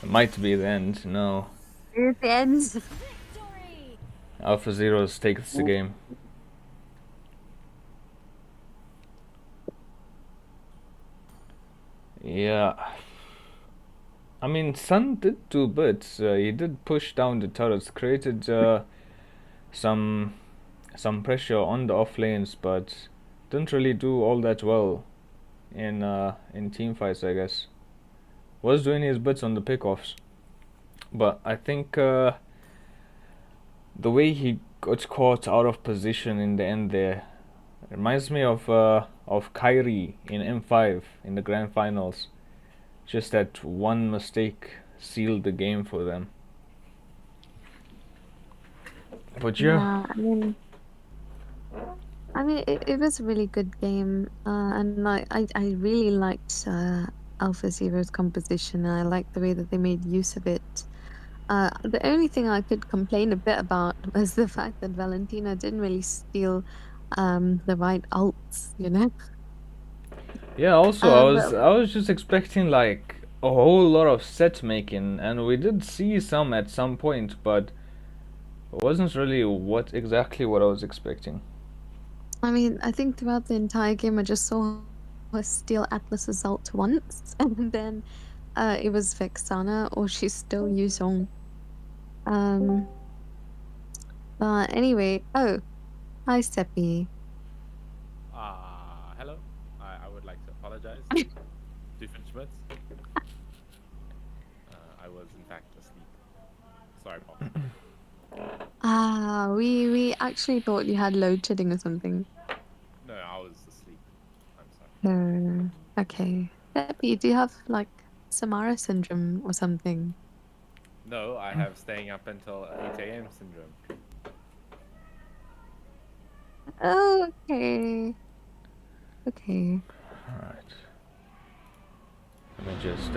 It might be the end. No, It's the end. Victory! Alpha Zeros takes the game. Yeah, I mean, Sun did do bits. He did push down the turrets, created some pressure on the off lanes, but didn't really do all that well in team fights, I guess. Was doing his bits on the pickoffs, but I think the way he got caught out of position in the end there reminds me of Kyrie in M5 in the grand finals. Just that one mistake sealed the game for them. But yeah. I mean, it was a really good game, and I really liked Alpha Zero's composition, and I liked the way that they made use of it. The only thing I could complain a bit about was the fact that Valentina didn't really steal the right ults, you know? Yeah, also I was just expecting like a whole lot of set making, and we did see some at some point, but it wasn't really exactly what I was expecting. I mean, I think throughout the entire game, I just saw her steal Atlas's ult once, and then it was Vexana, or she's still Yuzong. But anyway, oh, hi Seppi. Hello. I would like to apologize. Doofenshmirtz. I was in fact asleep. Sorry, Paul. Ah, we actually thought you had load shedding or something. No, I was asleep. I'm sorry. Okay. Debbie, do you have like Samara syndrome or something? No, I have staying up until 8 a.m. syndrome. Oh, okay. Okay. Alright. Let me just,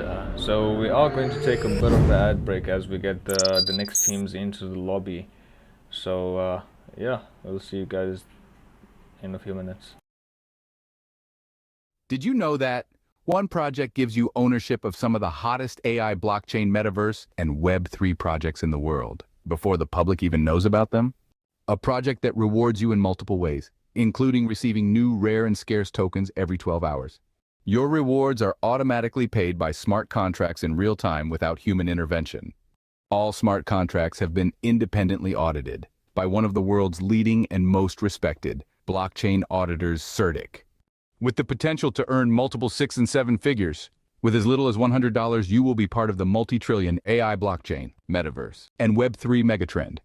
so we are going to take a bit of the ad break as we get the next teams into the lobby. So, yeah, we'll see you guys in a few minutes. Did you know that one project gives you ownership of some of the hottest AI blockchain metaverse and Web3 projects in the world before the public even knows about them? A project that rewards you in multiple ways, including receiving new rare and scarce tokens every 12 hours. Your rewards are automatically paid by smart contracts in real time without human intervention. All smart contracts have been independently audited by one of the world's leading and most respected blockchain auditors, CertiK. With the potential to earn multiple 6 and 7 figures, with as little as $100, you will be part of the multi-trillion AI blockchain, metaverse, and Web3 megatrend.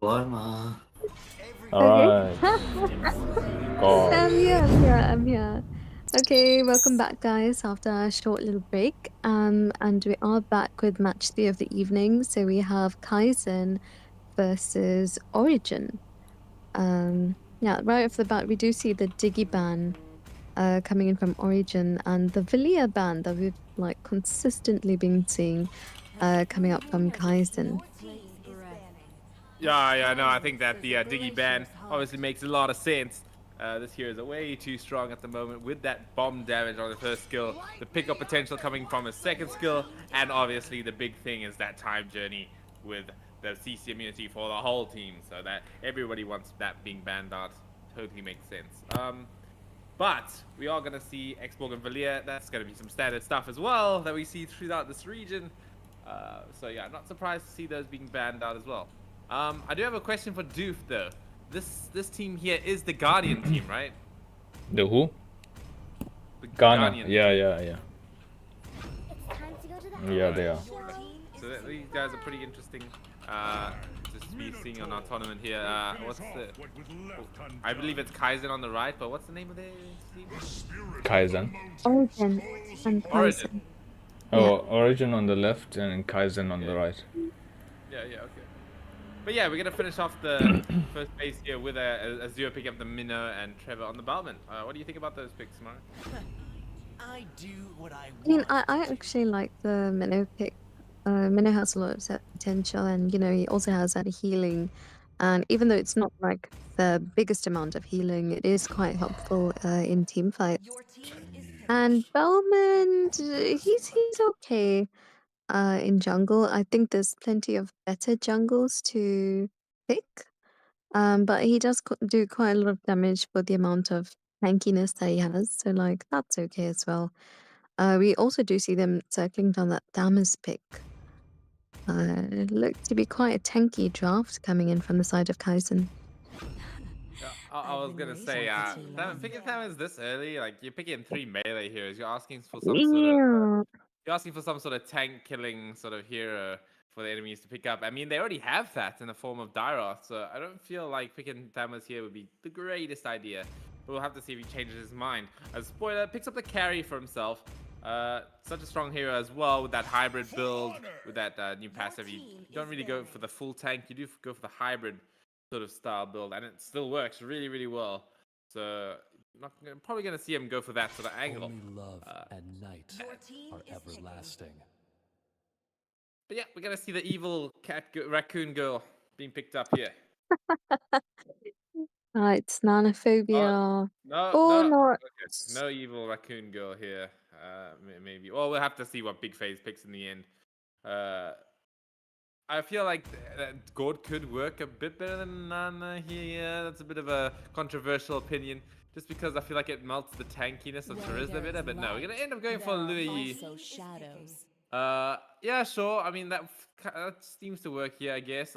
Warma. Alright, Okay. gosh. I'm here. Okay, welcome back, guys, after a short little break. And we are back with match 3 of the evening. So we have Kaizen versus Origin. Yeah, right off the bat, we do see the Diggy ban coming in from Origin and the Villia ban that we've like consistently been seeing coming up from Kaizen. Yeah, no, I think that the Diggy ban obviously makes a lot of sense. This hero is way too strong at the moment with that bomb damage on the first skill, the pickup potential coming from his second skill, and obviously the big thing is that time journey with the CC immunity for the whole team, so that everybody wants that being banned out. Totally makes sense. But we are going to see Xborg and Valia. That's going to be some standard stuff as well that we see throughout this region. So yeah, not surprised to see those being banned out as well. I do have a question for Doof though. This team here is the Guardian team, right? The who? The Ghana. Guardian Yeah, team. yeah, yeah. It's time to go to the Yeah, they are. So these guys are pretty interesting. Just to be seeing on our tournament here. What's the? I believe it's Kaizen on the right, but what's the name of the team? Kaizen. Origin and Origin. Kaizen. Oh, Origin on the left and Kaizen on the right. Yeah, okay. But yeah, we're gonna finish off the first base here with Azure picking up the Minnow and Trevor on the Bowman. What do you think about those picks, Mark? I do what I I mean, want. I actually like the Minnow pick. Minnow has a lot of potential, and you know he also has that healing. And even though it's not like the biggest amount of healing, it is quite helpful in team fights. Your team is And Bellman, he's okay in jungle. I think there's plenty of better jungles to pick. But he does do quite a lot of damage for the amount of tankiness that he has. So like that's okay as well. We also do see them circling down that Damas pick. Looked to be quite a tanky draft coming in from the side of Kaizen. Yeah, I was gonna say, picking Thanos this early, like you're picking 3 melee heroes. You're asking for some sort of, Yeah. you're asking for some sort of tank killing sort of hero for the enemies to pick up. I mean, they already have that in the form of Dyroth, so I don't feel like picking Thanos here would be the greatest idea. But we'll have to see if he changes his mind. As spoiler, picks up the carry for himself. Such a strong hero as well with that hybrid build, with that new passive. You don't really go for the full tank, you do go for the hybrid sort of style build, and it still works really, really well. So probably going to see him go for that sort of angle. Only love and night Your team are is everlasting. But yeah, we're going to see the evil raccoon girl being picked up here. It's Nanophobia. No, Or no, not. okay. No evil raccoon girl here. Maybe. Well, we'll have to see what Big Phase picks in the end. I feel like that Gord could work a bit better than Nana here. That's a bit of a controversial opinion, just because I feel like it melts the tankiness of Charisma better. But no, we're gonna end up going for Louis. shadows. Yeah, sure. I mean, that seems to work here, I guess.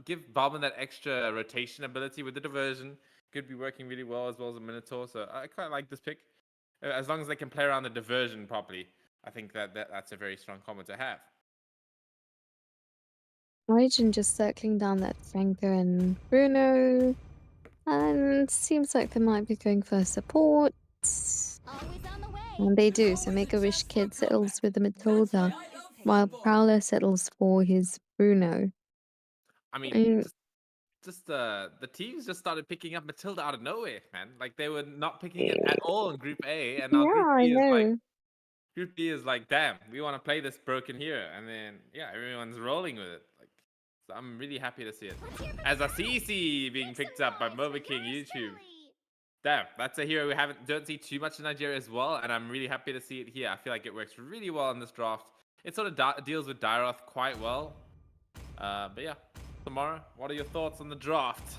Give Bowman that extra rotation ability with the diversion. Could be working really well as a Minotaur. So I quite like this pick. As long as they can play around the diversion properly, I think that's a very strong combo to have. Origin just circling down that Franco and Bruno. And seems like they might be going for support. Always on the way. And they do, so Make-A-Wish Kid settles with the Matilda, while Prowler settles for his Bruno. I mean, Mm. just the teams just started picking up Matilda out of nowhere, man. Like they were not picking it at all in Group A, and now Group B is like, damn, we want to play this broken hero, and then yeah, everyone's rolling with it. Like, so I'm really happy to see it. As Assisi being picked up by Moba King YouTube. Damn, that's a hero we don't see too much in Nigeria as well, and I'm really happy to see it here. I feel like it works really well in this draft. It sort of deals with Dyroth quite well. But yeah, Tamara, what are your thoughts on the draft?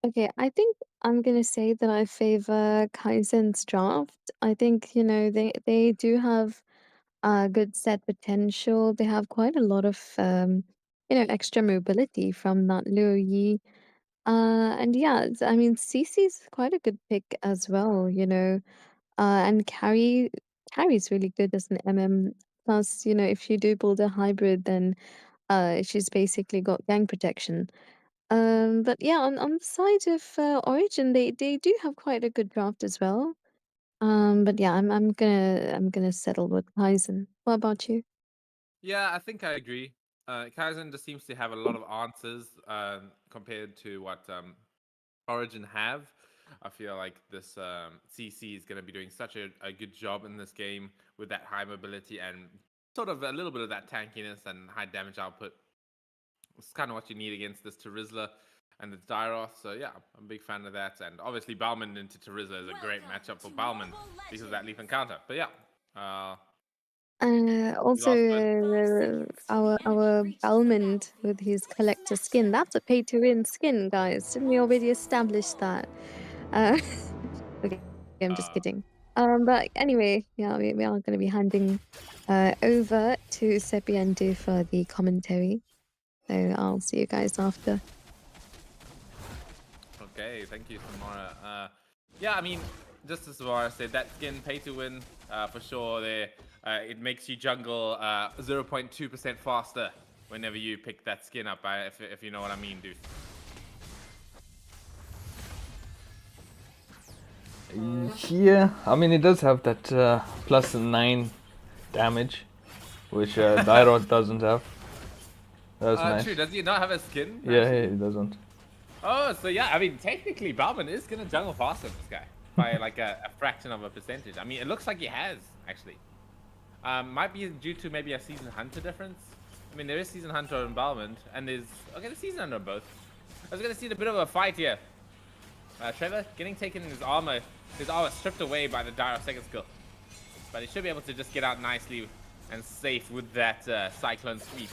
Okay, I think I'm gonna say that I favor Kaizen's draft. I think, you know, they do have good set potential. They have quite a lot of extra mobility from that Luo Yi. And yeah, I mean CC's quite a good pick as well, you know. And carry's really good as an MM. Plus, you know, if you do build a hybrid, then She's basically got gang protection. But yeah, on the side of Origin, they do have quite a good draft as well. But yeah, I'm gonna settle with Kaizen. What about you? Yeah, I think I agree. Kaizen just seems to have a lot of answers compared to what Origin have. I feel like this CC is going to be doing such a good job in this game with that high mobility and sort of a little bit of that tankiness and high damage output. It's kind of what you need against this Terizla and the Dyroth. So yeah, I'm a big fan of that. And obviously Balman into Terizla is a great matchup for Balman because of that leaf encounter. But yeah, Also, last word. our Balmond with his collector skin. That's a pay to win skin, guys. Didn't we already establish that? Uh, okay, I'm just kidding. But anyway, yeah, we are going to be handing over to Sepiente for the commentary. So I'll see you guys after. Okay, thank you, Samara. Yeah, I mean, just as Samara said, that skin pay to win for sure. There, it makes you jungle 0.2% faster whenever you pick that skin up. If you know what I mean, dude. Yeah, I mean it does have that +9 damage, which Dyrod doesn't have. That's nice. True, does he not have a skin? Yeah, he doesn't. Oh, so yeah, I mean, technically, Balman is going to jungle faster than this guy by like a fraction of a percentage. I mean, it looks like he has, actually. Might be due to maybe a Season Hunter difference. I mean, there is Season Hunter on Balman, and there's... Okay, the Season Hunter on both. I was going to see a bit of a fight here. Trevor getting taken his armor stripped away by the Dyroth second skill. But he should be able to just get out nicely and safe with that Cyclone Sweep.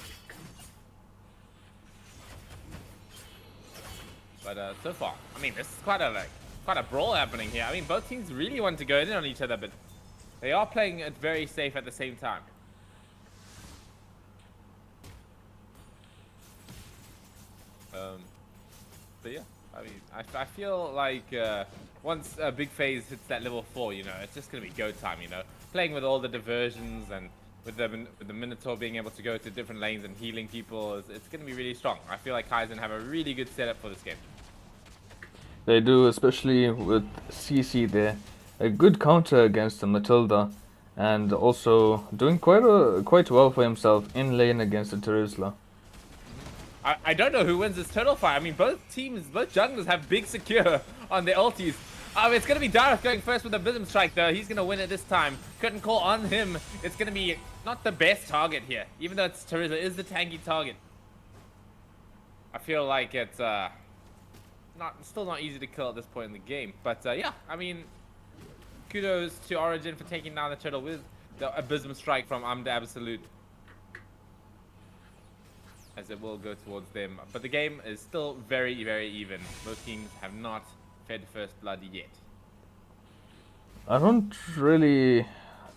But so far, I mean, this is quite a brawl happening here. I mean, both teams really want to go in on each other, but they are playing it very safe at the same time. But yeah, I mean, I feel like once Big Phase hits that level 4, you know, it's just gonna be go time. You know, playing with all the diversions and with the Minotaur being able to go to different lanes and healing people, it's gonna be really strong. I feel like Kaizen have a really good setup for this game. They do, especially with CC there. A good counter against the Matilda, and also doing quite well for himself in lane against the Terizla. I don't know who wins this turtle fight. I mean, both junglers have big secure on their ultis. It's going to be Dyroth going first with a Vism Strike, though. He's going to win it this time. Couldn't call on him. It's going to be not the best target here, even though it's Terizla is the tanky target. I feel like it's still not easy to kill at this point in the game. But yeah, I mean, kudos to Origin for taking down the turtle with the Abysm Strike from Amda Absolute, as it will go towards them. But the game is still very, very even. Both teams have not fed first blood yet. I don't really...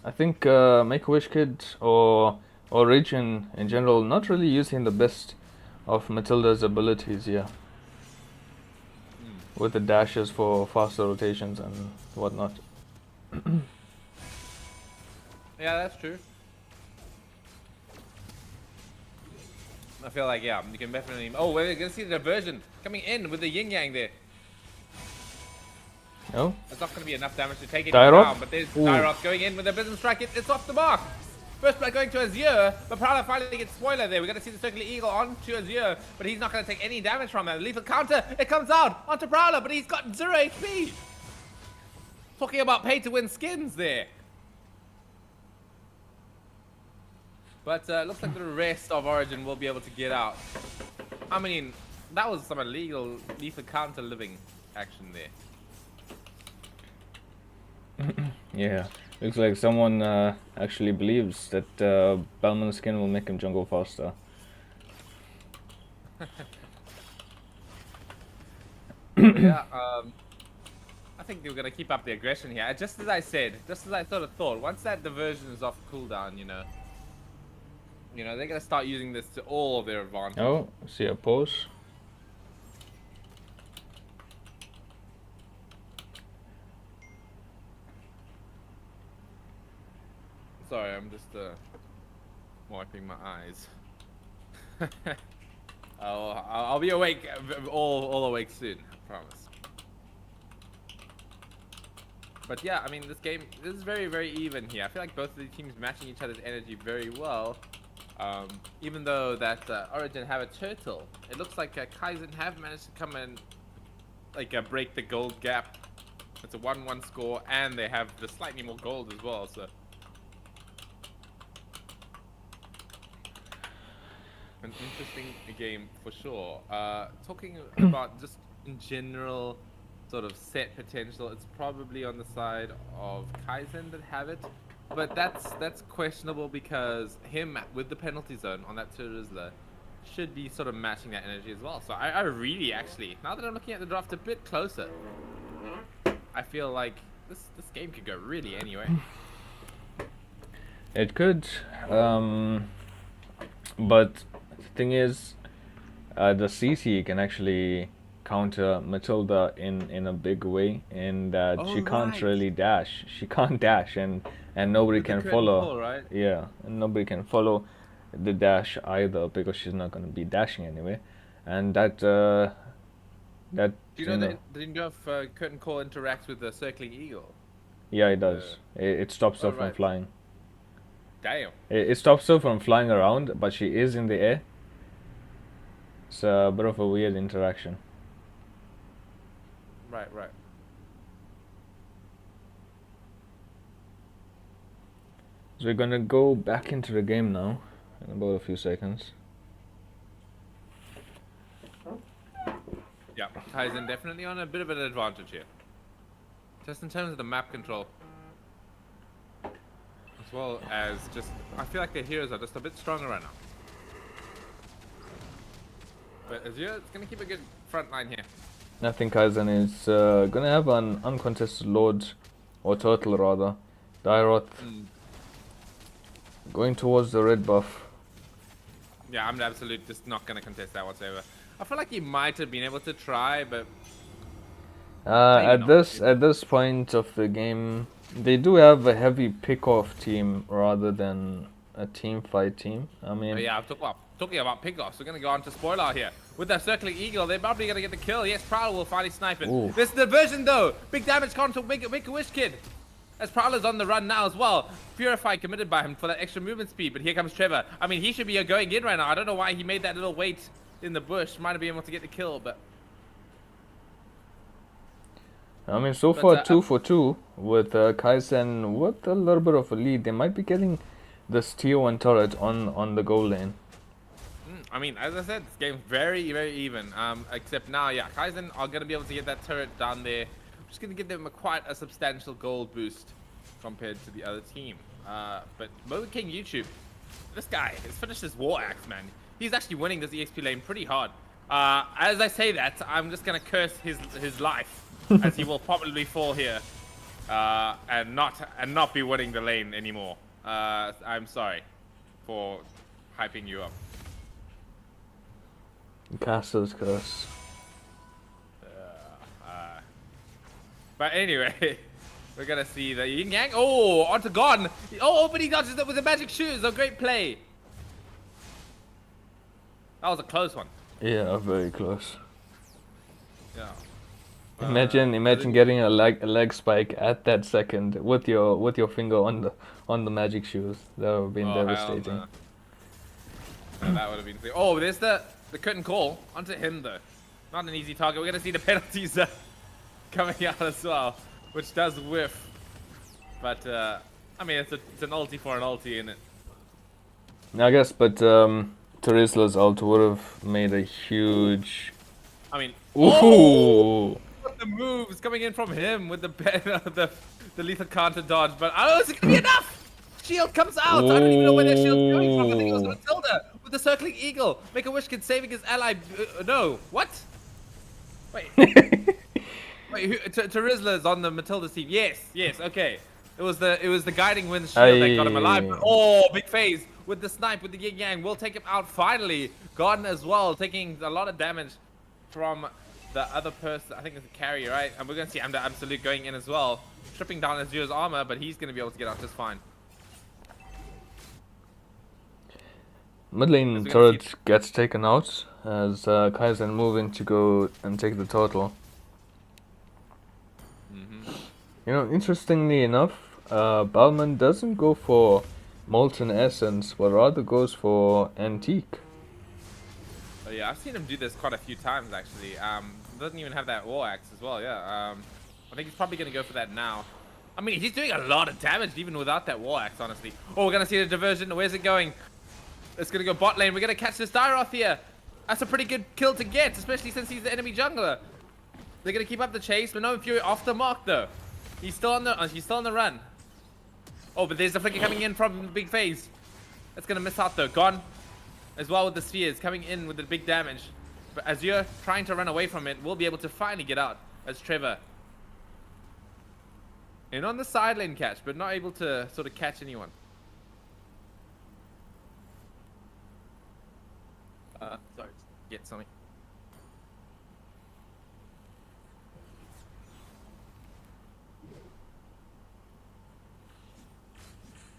I think Make-A-Wish Kid or Origin in general not really using the best of Matilda's abilities here. With the dashes for faster rotations and whatnot. Yeah, that's true. I feel like, yeah, you can definitely... Oh, we're going to see the diversion coming in with the yin-yang there. No? It's not going to be enough damage to take it Dyroth? down, but there's Dyroth going in with the Abysm Strike. It's off the mark. First blood going to Azure, but Prowler finally gets spoiler there. We're going to see the Circular Eagle onto Azure, but he's not going to take any damage from that. Lethal counter, it comes out onto Prowler, but he's got 0 HP. Talking about pay-to-win skins there. But looks like the rest of Origin will be able to get out. I mean, that was some illegal lethal counter living action there. Yeah, looks like someone actually believes that Balman's skin will make him jungle faster. Yeah, I think they're gonna keep up the aggression here. Just as I said, just as I sort of thought, once that diversion is off cooldown, you know, they're gonna start using this to all of their advantage. Oh, see a pause. Sorry, I'm just wiping my eyes. I'll be awake, all awake soon, I promise. But yeah, I mean, this is very, very even here. I feel like both of the teams matching each other's energy very well. Even though that Origin have a turtle, it looks like Kaizen have managed to come and like break the gold gap. It's a 1-1 score, and they have the slightly more gold as well. So an interesting game for sure. Talking about just in general sort of set potential, it's probably on the side of Kaizen that have it, but that's questionable because him with the penalty zone on that Terizla should be sort of matching that energy as well. So I really actually, now that I'm looking at the draft a bit closer, I feel like this game could go really anywhere. It could, but the thing is, the CC can actually counter Matilda in a big way, in that she can't really dash. She can't dash, and nobody can follow. Pull, right? Yeah, and nobody can follow the dash either, because she's not going to be dashing anyway, and that Do you know that the Dingdorf curtain call interacts with the circling eagle? yeah, it does. It stops her oh, from right. flying. Damn. It stops her from flying around, but she is in the air. It's a bit of a weird interaction. Right. So we're gonna go back into the game now in about a few seconds. Yeah, Kaizen definitely on a bit of an advantage here. Just in terms of the map control. As well as just, I feel like their heroes are just a bit stronger right now. But Azure is going to keep a good front line here. I think Kaizen is gonna have an uncontested Lord, or Turtle rather. Dairoth going towards the red buff. Yeah, I'm absolutely just not going to contest that whatsoever. I feel like he might have been able to try, but at this point of the game, they do have a heavy pick-off team rather than a team fight team. I mean, yeah, I'm talking about pick-offs. We're going to go on to spoiler here. With that circling eagle, they're probably going to get the kill. Yes, Prowler will finally snipe it. Ooh. This diversion though, big damage gone to Make-A-Wish Kid. As Prowler's on the run now as well. Purify committed by him for that extra movement speed, but here comes Trevor. I mean, he should be going in right now. I don't know why he made that little wait in the bush. Might have been able to get the kill, but I mean, so far 2 for 2 with Kaizen with a little bit of a lead. They might be getting this tier 1 turret on the goal lane. I mean, as I said, this game's very, very even. Except now, yeah, Kaizen are going to be able to get that turret down there. Just going to give them quite a substantial gold boost compared to the other team. But Mo King YouTube, this guy has finished his war axe, man. He's actually winning this EXP lane pretty hard. As I say that, I'm just going to curse his life, as he will probably fall here and not be winning the lane anymore. I'm sorry for hyping you up. Castle's curse. But anyway, we're gonna see the Yin Yang. Oh, onto Gone. Oh, but he dodges it with the magic shoes. A great play. That was a close one. Yeah, very close. Yeah. Imagine getting a leg spike at that second with your finger on the magic shoes. That would have been devastating. No. That would have been. Oh, there's the curtain call onto him though. Not an easy target. We're gonna see the penalties coming out as well, which does whiff. But I mean, it's an ulti for an ulti, isn't it? I guess, but Terizla's ult would have made a huge. I mean, ooh! The moves coming in from him with the lethal counter dodge, but oh, is it gonna be enough? Shield comes out. I don't even know where their shield's going from. I think it was Matilda with the circling eagle. Make-A-Wish Kid saving his ally. No, what? Wait. Wait, Terizla's on the Matilda team. Yes, okay. It was the guiding wind shield that got him alive. But, oh, big phase with the snipe with the Yin Yang will take him out finally. Gordon as well, taking a lot of damage from the other person. I think it's a carry, right? And we're gonna see Amda Absolute going in as well, stripping down Azure's armor, but he's gonna be able to get out just fine. Mid As lane we can turret gets taken out as Kaizen moving to go and take the turtle. You know, interestingly enough, Balman doesn't go for Molten Essence, but rather goes for Antique. Oh, yeah, I've seen him do this quite a few times actually. Doesn't even have that war axe as well. Yeah. I think he's probably gonna go for that now. I mean, he's doing a lot of damage even without that war axe, honestly. Oh, we're gonna see the diversion. Where's it going? It's gonna go bot lane. We're gonna catch this Dyroth here. That's a pretty good kill to get, especially since he's the enemy jungler. They're gonna keep up the chase, but no Fury off the mark though. He's still on the run. Oh, but there's a flicker coming in from the big phase. That's gonna miss out though. Gone as well with the spheres coming in with the big damage. But as you're trying to run away from it, we'll be able to finally get out as Trevor. And on the side lane catch, but not able to sort of catch anyone. Sorry, get something.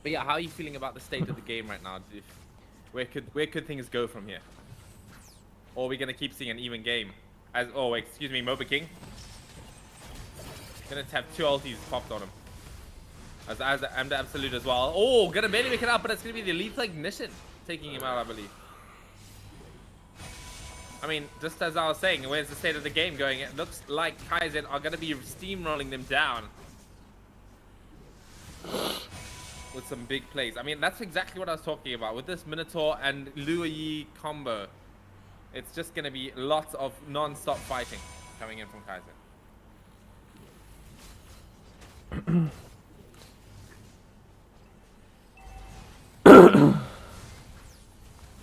But yeah, how are you feeling about the state of the game right now? Where could things go from here? Or are we gonna keep seeing an even game? Excuse me, Moba King. Gonna have 2 ultis popped on him. As the Absolute as well. Oh, gonna barely make it out, but it's gonna be the Lethal Ignition taking him out, I believe. I mean, just as I was saying, where's the state of the game going? It looks like Kaizen are gonna be steamrolling them down with some big plays. I mean, that's exactly what I was talking about with this Minotaur and Luo Yi combo. It's just gonna be lots of non-stop fighting coming in from Kaizen.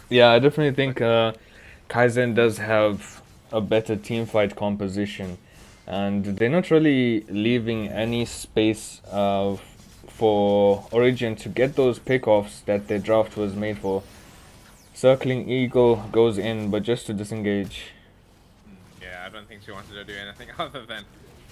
Yeah, I definitely think Kaizen does have a better teamfight composition, and they're not really leaving any space for Origin to get those pickoffs that their draft was made for. Circling Eagle goes in, but just to disengage. Yeah, I don't think she wanted to do anything other than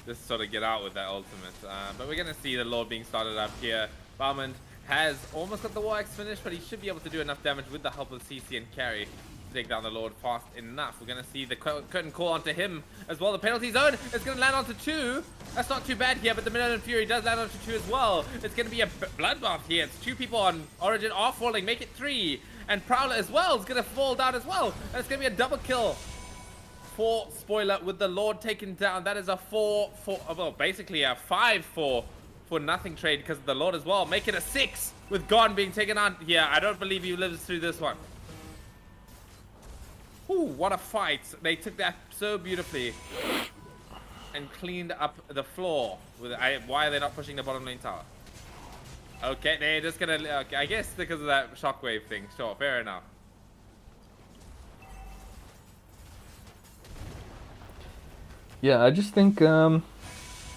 just sort of get out with that ultimate. But we're going to see the Lord being started up here. Balmond has almost got the War Axe finished, but he should be able to do enough damage with the help of CC and carry to take down the Lord fast enough. We're going to see the curtain call onto him as well. The penalty zone is going to land onto 2. That's not too bad here, but the Minnow and Fury does land onto 2 as well. It's going to be a bloodbath here. It's 2 people on Origin are falling, make it 3. And Prowler as well is going to fall down as well. And it's going to be a double kill for Spoiler with the Lord taken down. That is a 5 for nothing trade because of the Lord as well. Make it a 6 with Gon being taken on. Yeah, I don't believe he lives through this one. Ooh, what a fight. They took that so beautifully and cleaned up the floor. Why are they not pushing the bottom lane tower? Okay, they're just gonna, okay, I guess because of that shockwave thing. Sure, fair enough. Yeah, I just think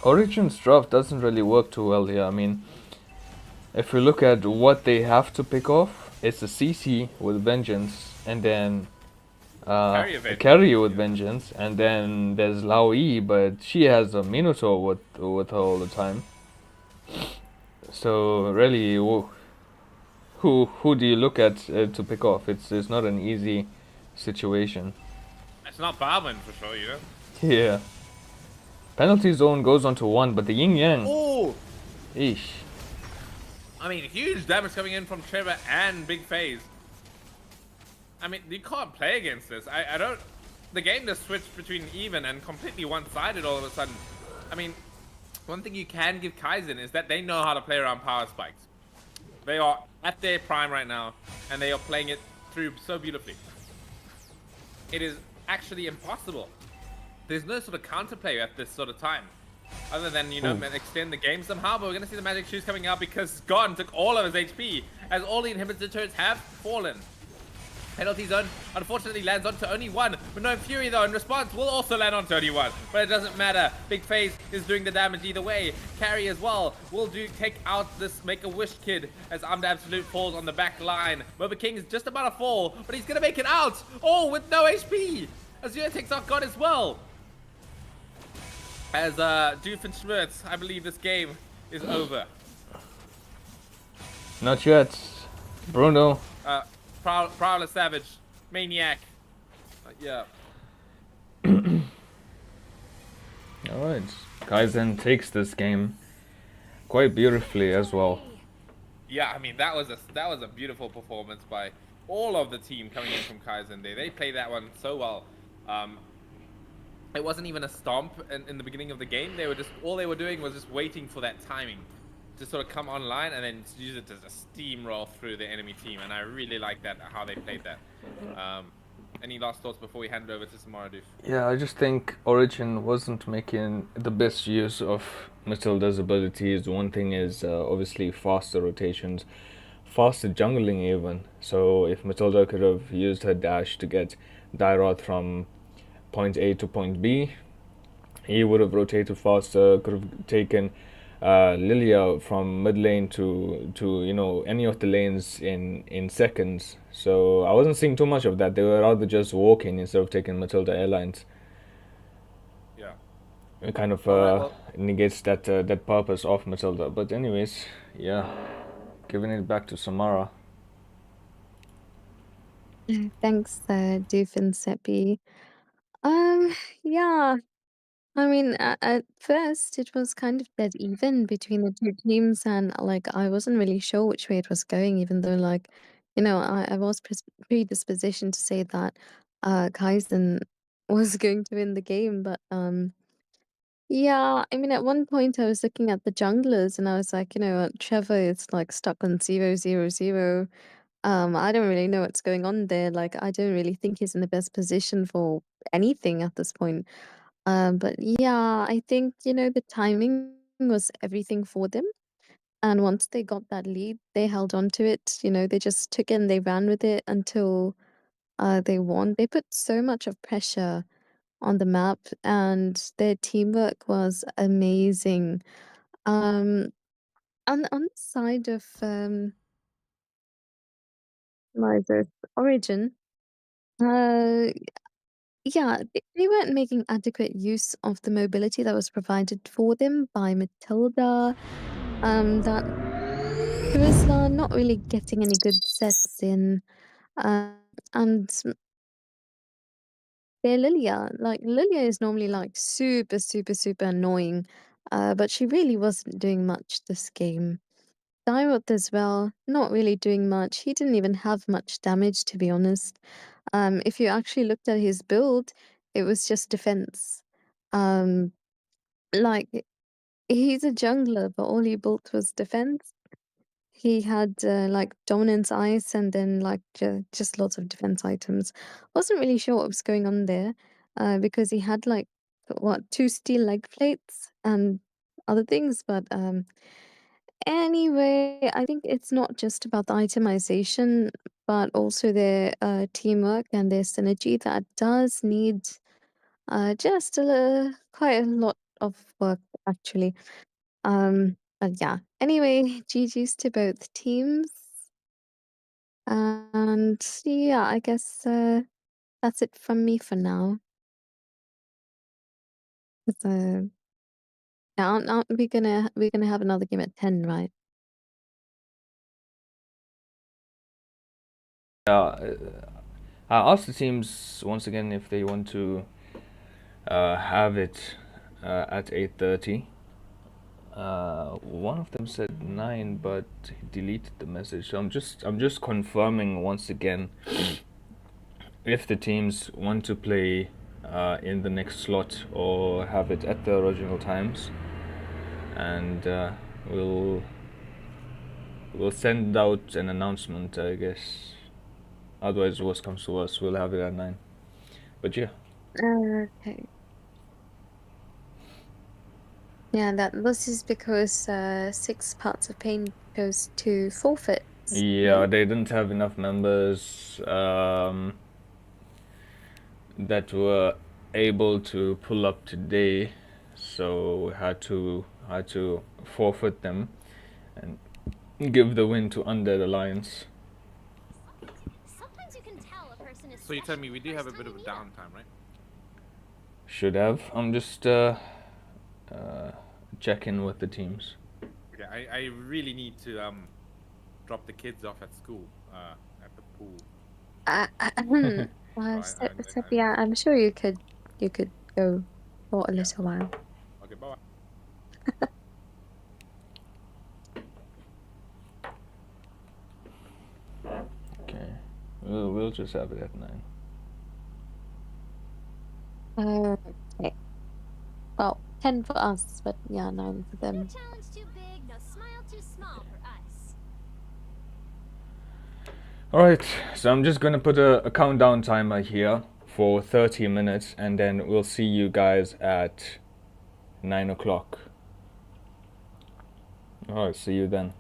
Origin's draft doesn't really work too well here. I mean, if we look at what they have to pick off, it's a CC with Vengeance, and then a carry with Vengeance, and then there's Lao Yi, but she has a Minotaur with her all the time. So really, who do you look at to pick off? It's not an easy situation. It's not Balman for sure, you know. Yeah. Penalty zone goes onto 1, but the Yin Yang. Oh. Eesh. I mean, huge damage coming in from Trevor and Big Phase. I mean, you can't play against this. I don't. The game just switched between even and completely one-sided all of a sudden. I mean, one thing you can give Kaizen is that they know how to play around power spikes. They are at their prime right now, and they are playing it through so beautifully. It is actually impossible. There's no sort of counterplay at this sort of time, other than, you know, extend the game somehow. But we're gonna see the magic shoes coming out because Gon took all of his HP, as all the inhibitor turrets have fallen. Penalty zone unfortunately lands onto only 1, but no Fury though in response will also land onto only 1, but it doesn't matter. Big Phase is doing the damage either way. Carry as well will take out this Make-A-Wish kid as Armed Absolute falls on the back line. Moba King is just about to fall, but he's gonna make it out. Oh, with no HP. Azure takes out God as well. As Doofenshmirtz, I believe this game is over. Not yet. Bruno. Prowler Savage, Maniac. Yeah. Alright, Kaizen takes this game quite beautifully as well. Yeah, I mean that was a beautiful performance by all of the team coming in from Kaizen. They played that one so well. It wasn't even a stomp in the beginning of the game. All they were doing was just waiting for that timing to sort of come online and then use it to just steamroll through the enemy team. And I really like that, how they played that. Any last thoughts before we hand it over to Samara Doof? Yeah, I just think Origin wasn't making the best use of Matilda's abilities. One thing is obviously faster rotations, faster jungling even. So if Matilda could have used her dash to get Dairoth from point A to point B, he would have rotated faster, could have taken Lilia from mid lane to you know, any of the lanes in seconds. So I wasn't seeing too much of that. They were rather just walking instead of taking Matilda Airlines. Yeah. It kind of Alright, well, negates that that purpose of Matilda. But anyways, yeah, giving it back to Samara. Thanks, Doof and Seppi. Yeah. I mean, at first it was kind of dead even between the two teams, and like I wasn't really sure which way it was going, even though like, you know, I was predispositioned to say that Kaizen was going to win the game, but yeah, I mean, at one point I was looking at the junglers and I was like, you know, Trevor is like stuck on 0-0-0. I don't really know what's going on there. Like, I don't really think he's in the best position for anything at this point. But yeah, I think, you know, the timing was everything for them. And once they got that lead, they held on to it. You know, they just took it and they ran with it until they won. They put so much of pressure on the map, and their teamwork was amazing. Um, on the side of Liza's Origin, uh, yeah, they weren't making adequate use of the mobility that was provided for them by Matilda. That Trisla not really getting any good sets in, and their Lilia, like Lilia is normally like super, super, super annoying, but she really wasn't doing much this game. Dairoth as well, not really doing much. He didn't even have much damage, to be honest. If you actually looked at his build, it was just defense. Um, like he's a jungler, but all he built was defense. He had like dominance ice and then like just lots of defense items. Wasn't really sure what was going on there, because he had like what, two steel leg plates and other things, but anyway, I think it's not just about the itemization, but also their teamwork and their synergy that does need just quite a lot of work, actually. But yeah. Anyway, GG's to both teams. And yeah, I guess that's it from me for now. So yeah, aren't we're gonna have another game at 10, right? I asked the teams once again if they want to have it at 8:30. One of them said 9, but he deleted the message. So I'm just confirming once again if the teams want to play in the next slot or have it at the original times, and we'll send out an announcement, I guess. Otherwise, worst comes to worst, we'll have it at 9. But yeah. Okay. Yeah, this is because 6 Parts of Pain goes to forfeit. Yeah, they didn't have enough members that were able to pull up today, so we had to forfeit them and give the win to Undead Alliance. Sometimes you can tell a person is So you tell me we do have a first bit of a time downtime, right? Should have. I'm just checking with the teams. Okay, I really need to drop the kids off at school at So yeah, I'm sure you could go for a little while. Okay, bye. Okay, we'll just have it at 9. Okay. Well, 10 for us, but yeah, 9 for No them. challenge too big, no smile too small for us. Alright, so I'm just gonna put a countdown timer here for 30 minutes, and then we'll see you guys at 9 o'clock. Alright, see you then.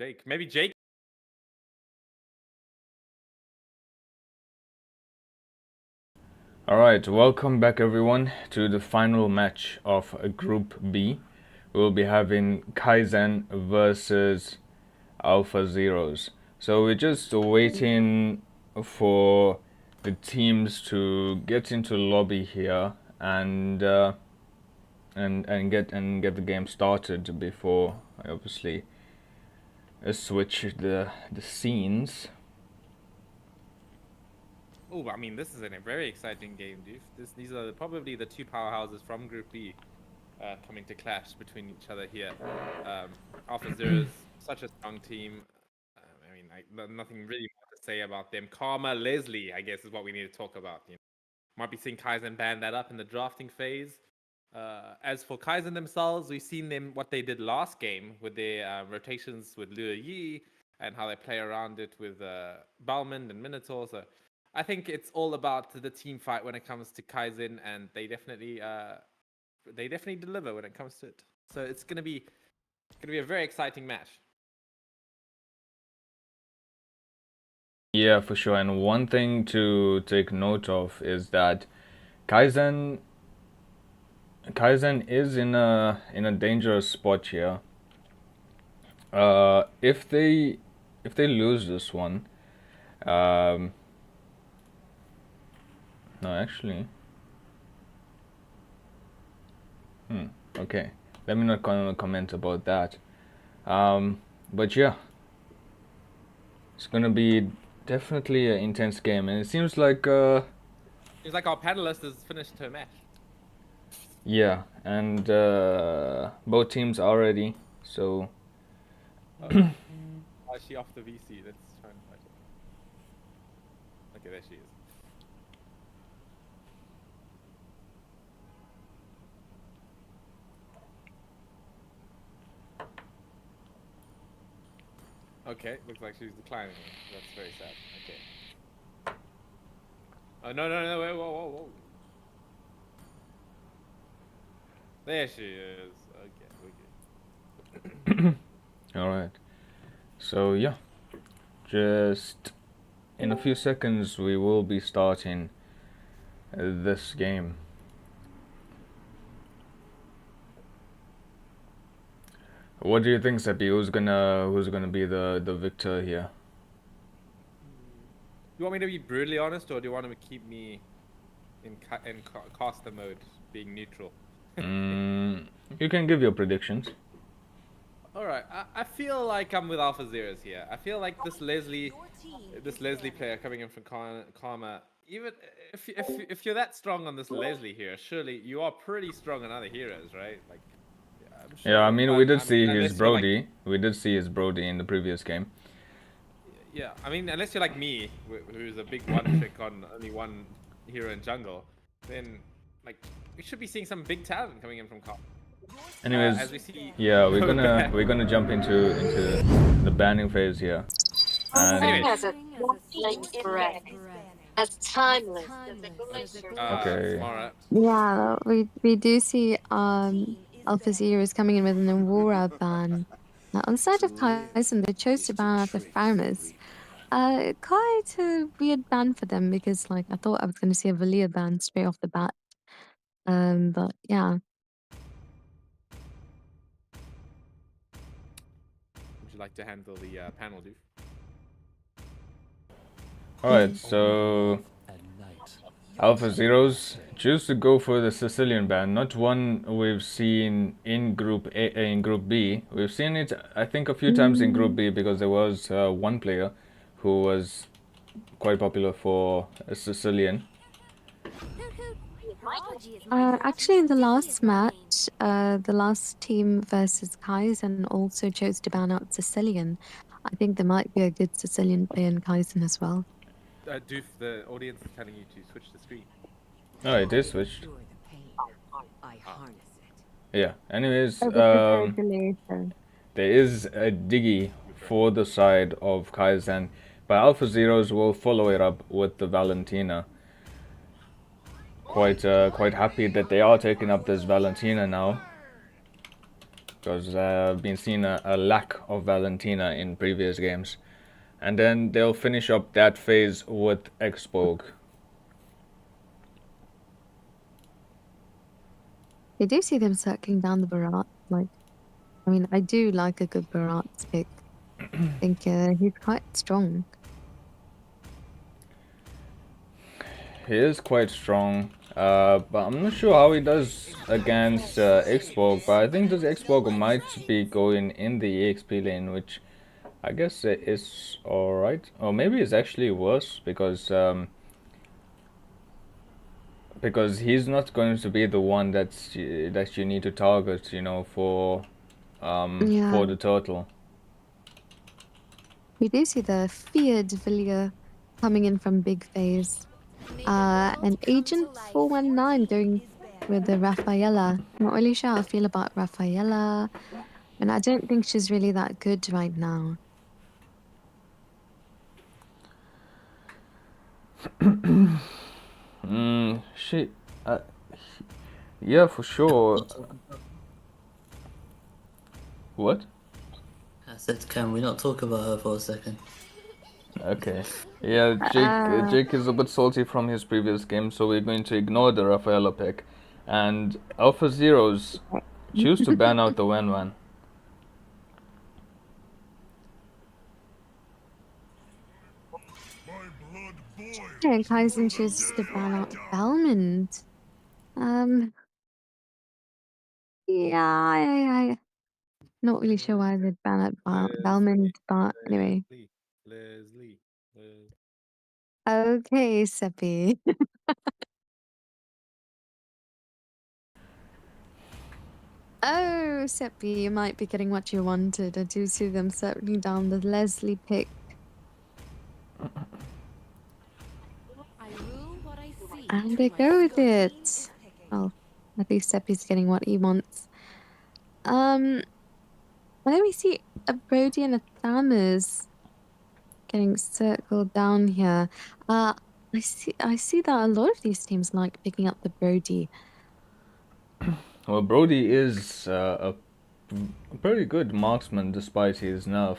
Jake. Maybe Jake. Alright, welcome back everyone to the final match of Group B. We'll be having Kaizen versus Alpha Zeros. So we're just waiting for the teams to get into lobby here and get the game started before I obviously switch the scenes. Oh, I mean, this is a very exciting game, dude. These are probably the two powerhouses from Group B coming to clash between each other here. Alpha Zero's such a strong team. I mean, nothing really more to say about them. Karma, Leslie, I guess, is what we need to talk about. You know? Might be seeing Kaizen band that up in the drafting phase. As for Kaizen themselves, we've seen them what they did last game with their rotations with Lua Yi and how they play around it with Balmond and Minotaur. So I think it's all about the team fight when it comes to Kaizen, and they definitely deliver when it comes to it. So it's gonna be a very exciting match. Yeah, for sure. And one thing to take note of is that Kaizen is in a dangerous spot here. If they lose this one, no, actually. Okay. Let me not comment about that. But yeah, it's gonna be definitely an intense game, and it seems like It's like our panelist has finished her match. yeah, and both teams are ready. So Is she off the VC? Let's try and find her. Okay, there she is. Okay, looks like she's declining. That's very sad. Okay. Oh, no, wait, whoa. There she is. Okay, we're good. alright. So yeah, just in a few seconds we will be starting this game. What do you think, Seppi? Who's gonna be the victor here? You want me to be brutally honest, or do you want to keep me in caster mode, being neutral? You can give your predictions. Alright, I feel like I'm with Alpha Zeros here. I feel like this Leslie player coming in from Karma, even if you're that strong on this Leslie here, surely you are pretty strong on other heroes, right? Like, I'm sure, Yeah, I mean, we did but, see unless his you're like- Brody. We did see his Brody in the previous game. Yeah, I mean, unless you're like me, who's a big one trick on only one hero in jungle, then like we should be seeing some big talent coming in from Karma. Anyways, As we see, yeah, we're gonna jump into the banning phase here. And Anyways. As timeless Okay. Mara, Yeah, we do see Alpha Zero is coming in with an Aurora ban. Now, on the side of Kaizen, they chose to ban out the farmers. Quite a weird ban for them because, like, I thought I was going to see a Valia ban straight off the bat. But yeah. would you like to handle the panel, dude? alright, so At night. Alpha Zeros choose to go for the Sicilian ban, not one we've seen in Group A, in Group B. We've seen it, I think, a few times in Group B because there was one player who was quite popular for a Sicilian. Actually, in the last match, the last team versus Kaizen also chose to ban out Sicilian. I think there might be a good Sicilian player in Kaizen as well. Doof, the audience is telling you to switch the screen. Oh, it is switched. I harness it. Yeah. Anyways, Oh, there is a Diggy for the side of Kaizen, but Alpha Zeros will follow it up with the Valentina. Quite happy that they are taking up this Valentina now. because I've been seeing a lack of Valentina in previous games. And then they'll finish up that phase with Expogue. I do see them circling down the Barat. Like, I mean, I do like a good Barat pick. I think he's quite strong. He is quite strong, but I'm not sure how he does against Expogue. But I think this Expogue might be going in the EXP lane, which I guess is alright. Or maybe it's actually worse because he's not going to be the one that you need to target, you know, for the turtle. We do see the feared Villiers coming in from big phase. And Agent 419 going with the Rafaela. Not really sure how I feel about Rafaela. And I don't think she's really that good right now. Yeah, for sure. What? I said, can we not talk about her for a second? Okay. Yeah, Jake is a bit salty from his previous game, so we're going to ignore the Rafaela pick. And Alpha Zeros choose to ban out the Wan. And Kaizen chooses to ban out Balmond. Yeah, I not really sure why they'd ban out Balmond, but anyway. Leslie. Okay, Seppi. Oh, Seppi, you might be getting what you wanted. I do see them circling down the Leslie pick. And they go with it. Well, at least Seppi's getting what he wants. And then we see a Brody and a Thammers getting circled down here. I see that a lot of these teams like picking up the Brody. Well, Brody is a pretty good marksman despite his nerf.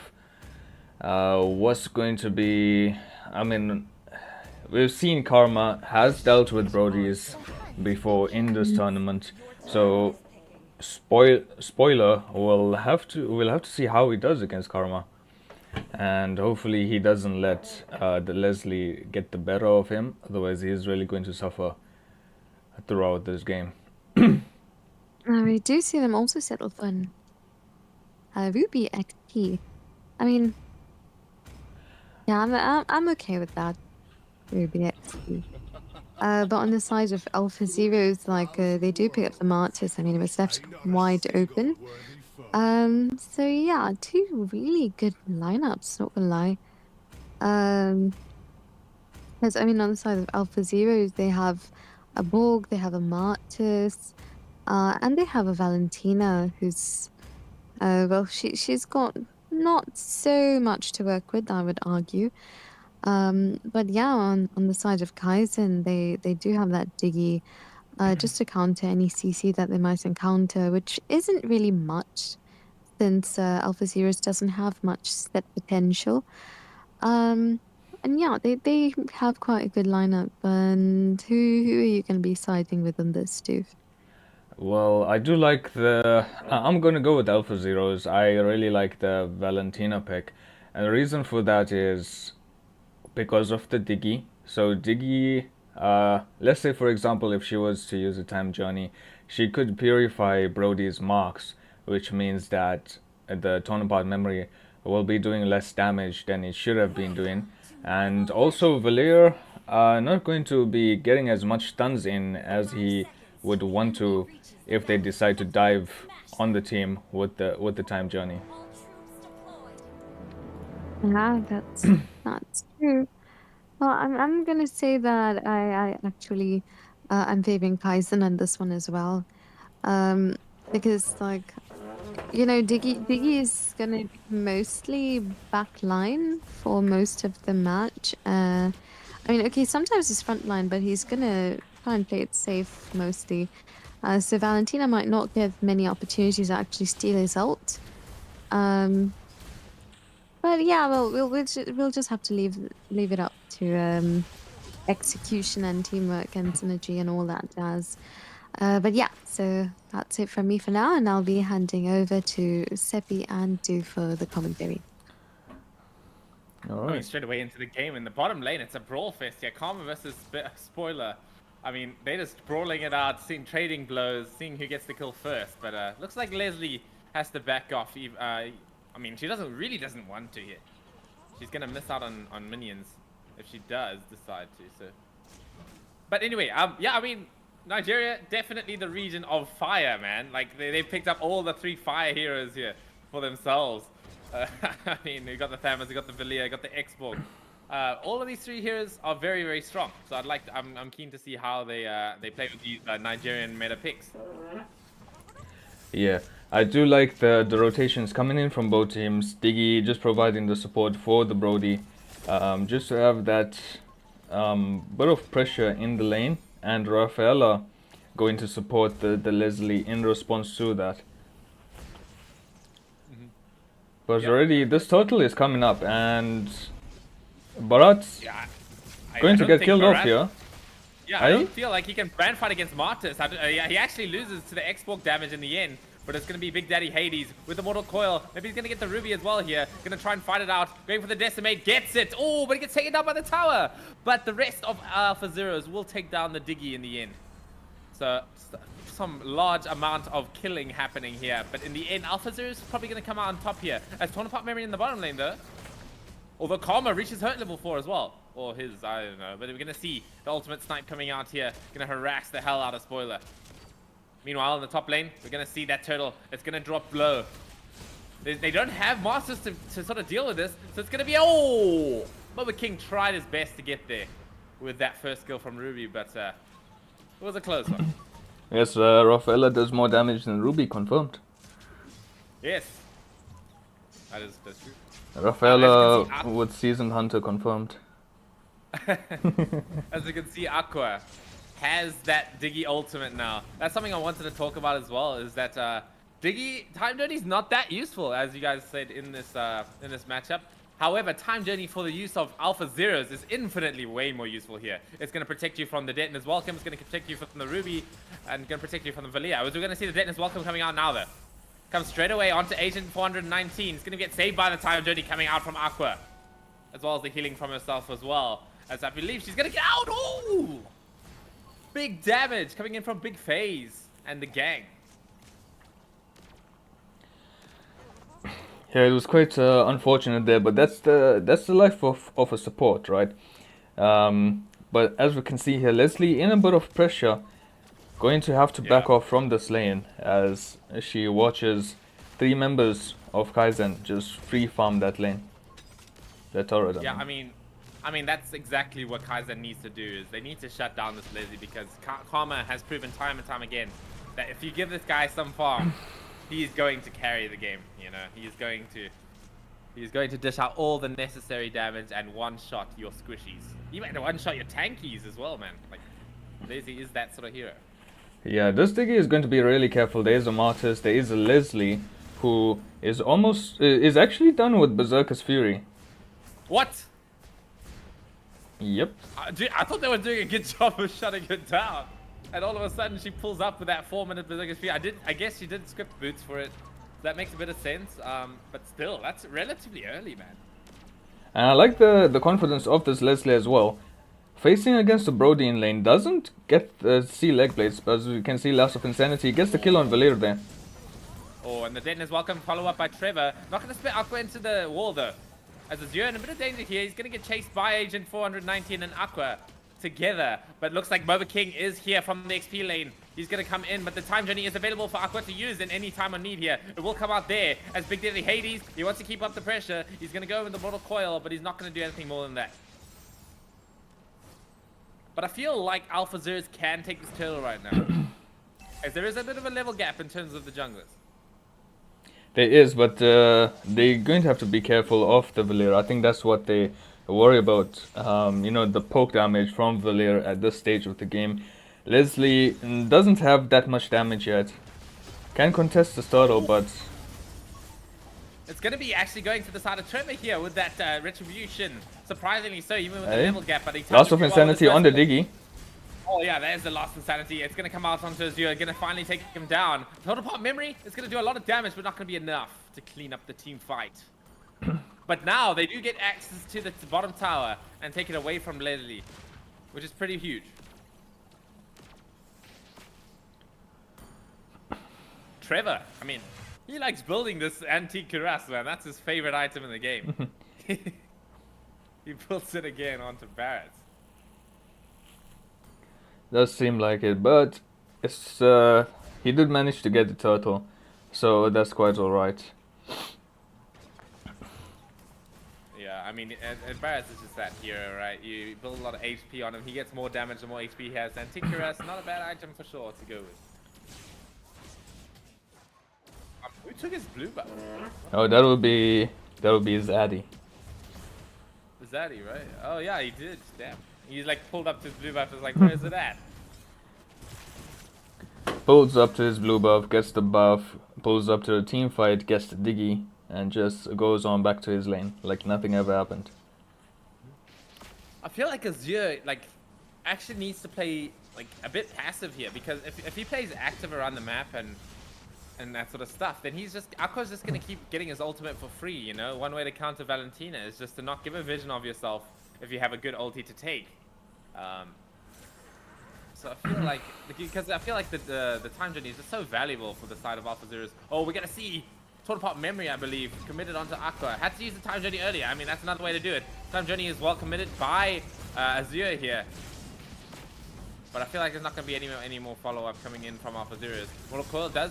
What's going to be... I mean, we've seen Karma has dealt with Brodies before in this tournament, so spoiler, we'll have to see how he does against Karma, and hopefully he doesn't let the Leslie get the better of him. Otherwise, he's really going to suffer throughout this game. We do see them also settle for an Ruby XP. I mean, yeah, I'm okay with that. Ruby XP. But on the side of Alpha Zeros, like, they do pick up the Martyrs. I mean, it was left wide open. So yeah, two really good lineups, not gonna lie. Because, I mean, on the side of Alpha Zeros, they have a Borg, they have a Martyrs, and they have a Valentina who's, well, she's got not so much to work with, I would argue. But yeah, on the side of Kaizen, they do have that Diggy, just to counter any CC that they might encounter, which isn't really much, since Alpha Zeros doesn't have much set potential. And yeah, they have quite a good lineup. And who are you going to be siding with on this, Steve? Well, I do like the... I'm going to go with Alpha Zeros. I really like the Valentina pick. And the reason for that is because of the Diggy. So Diggy, let's say for example, if she was to use a time journey, she could purify Brody's marks, which means that the Tonopod memory will be doing less damage than it should have been doing. And also Villiers not going to be getting as much stuns in as he would want to if they decide to dive on the team with the time journey. Yeah, that's true. Well, I'm gonna say that I actually I'm favoring Kaizen on this one as well, because, like, you know, Diggy is gonna be mostly backline for most of the match. I mean, okay, sometimes he's frontline, but he's gonna try and play it safe mostly. So Valentina might not give many opportunities to actually steal his ult. But yeah, well, we'll just have to leave it up to execution and teamwork and synergy and all that jazz. But yeah, so that's it from me for now, and I'll be handing over to Seppi and Du for the commentary. All Going right. straight away into the game in the bottom lane, it's a brawl fest here. Karma versus Spoiler. I mean, they're just brawling it out, seeing trading blows, seeing who gets the kill first. But looks like Leslie has to back off. I mean, she really doesn't want to here. She's gonna miss out on minions if she does decide to. So, but anyway, yeah, I mean, Nigeria definitely the region of fire, man. Like they picked up all the 3 fire heroes here for themselves. I mean, you got the Thamas, you got the Villiers, you got the Xborg. All of these 3 heroes are very, very strong. So I'm keen to see how they play with these Nigerian meta picks. Yeah, I do like the rotations coming in from both teams. Diggy just providing the support for the Brody, just to have that bit of pressure in the lane, and Rafaela going to support the Leslie in response to that. But already this turtle is coming up, and Bharat's going to get killed off here. Yeah, I don't feel like he can brand fight against Martis. Yeah, he actually loses to the Xborg damage in the end, but it's going to be Big Daddy Hades with the Mortal Coil. Maybe he's going to get the Ruby as well here. Going to try and fight it out. Going for the Decimate. Gets it. Oh, but he gets taken down by the tower. But the rest of Alpha Zeros will take down the Diggy in the end. So some large amount of killing happening here. But in the end, Alpha Zero is probably going to come out on top here. As Tonopop Memory in the bottom lane though. Although Karma reaches hurt level 4 as well. Or his, I don't know. But we're going to see the ultimate snipe coming out here. Going to harass the hell out of Spoiler. Meanwhile, in the top lane, we're going to see that turtle. It's going to drop low. They don't have masters to sort of deal with this. So it's going to be, oh! Moba King tried his best to get there with that first kill from Ruby. But it was a close one. Yes, Rafaela does more damage than Ruby, confirmed. Yes. That's true. Rafaela with Seasoned Hunter, confirmed. As you can see, Aqua has that Diggy ultimate now. That's something I wanted to talk about as well, is that Diggy Time Journey is not that useful, as you guys said in this matchup. However, Time Journey for the use of Alpha Zeros is infinitely way more useful here. It's going to protect you from the Detonator's Welcome, it's going to protect you from the Ruby, and going to protect you from the Valia. We're going to see the Detonator's Welcome coming out now though. Comes straight away onto Agent 419. It's going to get saved by the Time Journey coming out from Aqua. As well as the healing from herself as well. As I believe she's going to get out. Ooh! Big damage coming in from Big FaZe and the gang. Yeah, it was quite unfortunate there, but that's the life of a support, right? But as we can see here, Leslie in a bit of pressure, going to have to back off from this lane as she watches 3 members of Kaizen just free farm that lane. That turret. Yeah, I mean that's exactly what Kaizen needs to do. Is they need to shut down this Leslie, because Karma has proven time and time again that if you give this guy some farm, he's going to carry the game. You know, he's going to dish out all the necessary damage and one-shot your squishies. Even one-shot your tankies as well, man. Like, Leslie is that sort of hero. Yeah, this Diggy is going to be really careful. There is a Martis, there is a Leslie, who is actually done with Berserker's Fury. What? Yep. I thought they were doing a good job of shutting her down. And all of a sudden she pulls up with that 4-minute Berserker's Fury. I guess she did script boots for it. That makes a bit of sense. But still, that's relatively early, man. And I like the confidence of this Leslie as well. Facing against the Brody in lane doesn't get see leg blades, but as you can see, Last of Insanity gets the kill on Valir there. Oh, and the Detonator's Welcome follow up by Trevor. Not going to split Aqua into the wall though. As Azure in a bit of danger here. He's going to get chased by Agent 419 and Aqua together. But looks like Moba King is here from the XP lane. He's going to come in, but the Time Journey is available for Aqua to use in any time of need here. It will come out there as Big Daddy Hades. He wants to keep up the pressure. He's going to go with the Mortal Coil, but he's not going to do anything more than that. But I feel like Alpha Zeros can take this turtle right now. As there is a bit of a level gap in terms of the junglers. There is, but they're going to have to be careful of the Valir. I think that's what they worry about. You know, the poke damage from Valir at this stage of the game. Leslie doesn't have that much damage yet. Can contest the turtle, but It's going to be actually going to the side of Trevor here with that retribution. Surprisingly so, even with the Hey. level gap. But he loss timed of it pretty well with insanity his on the first Diggy. Oh yeah, there's the lost insanity. It's going to come out onto Azure, going to finally take him down. Total Pop Memory is going to do a lot of damage, but not going to be enough to clean up the team fight. But now they do get access to the bottom tower and take it away from Leslie, which is pretty huge. Trevor, I mean, he likes building this antique cuirass, man. That's his favorite item in the game. He builds it again onto Barret. Does seem like it, but it's he did manage to get the turtle, so that's quite alright. Yeah, I mean, and Barret is just that hero, right? You build a lot of HP on him. He gets more damage the more HP he has. Antique cuirass, not a bad item for sure to go with. Who took his blue buff? Oh, that would be Zaddy. Zaddy, right? Oh yeah, he did. Damn. He like pulled up to his blue buff. Was like, where's it at? Pulls up to his blue buff, gets the buff, pulls up to the team fight, gets the Diggy, and just goes on back to his lane like nothing ever happened. I feel like Azure like actually needs to play like a bit passive here, because if he plays active around the map and that sort of stuff, then Aqua's just gonna keep getting his ultimate for free, you know? One way to counter Valentina is just to not give a vision of yourself if you have a good ulti to take. So I feel like, because I feel like the time journey is just so valuable for the side of Alpha Zeros. Oh, we're gonna see Total Pop Memory, I believe, committed onto Aqua. Had to use the time journey earlier. I mean, that's another way to do it. Time journey is well committed by Azure here. But I feel like there's not gonna be any more follow-up coming in from Alpha Zeros. Mortal Coil does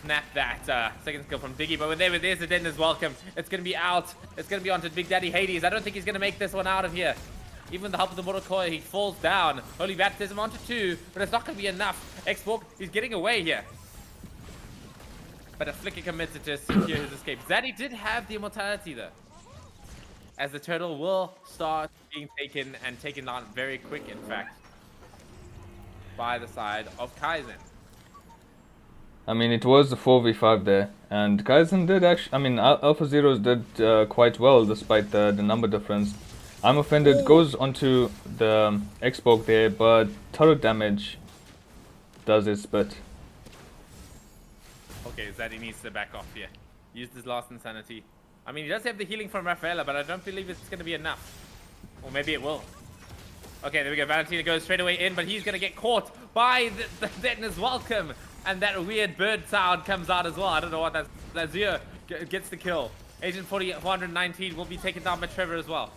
snap that second skill from Diggy, but there's the Deadness Welcome. It's gonna be out. It's gonna be onto Big Daddy Hades. I don't think he's gonna make this one out of here. Even with the help of the Mortal Coil, he falls down. Holy Baptism onto 2, but it's not gonna be enough. X-Borg, he's getting away here. But a flicker commits it to secure his escape. Zaddy did have the immortality though, as the turtle will start being taken on very quick, in fact, by the side of Kaizen. I mean, it was a 4v5 there, and Kaizen did actually, I mean, Alpha Zeros did quite well despite the number difference. I'm Offended goes onto the X-Borg there, but turret damage does its bit. Okay, Zaddy needs to back off here. Used his last insanity. I mean, he does have the healing from Rafaela, but I don't believe it's going to be enough. Or maybe it will. Okay, there we go. Valentina goes straight away in, but he's going to get caught by the Deadness Welcome. And that weird bird sound comes out as well. I don't know what that's. Azure gets the kill. Agent 419 will be taken down by Trevor as well.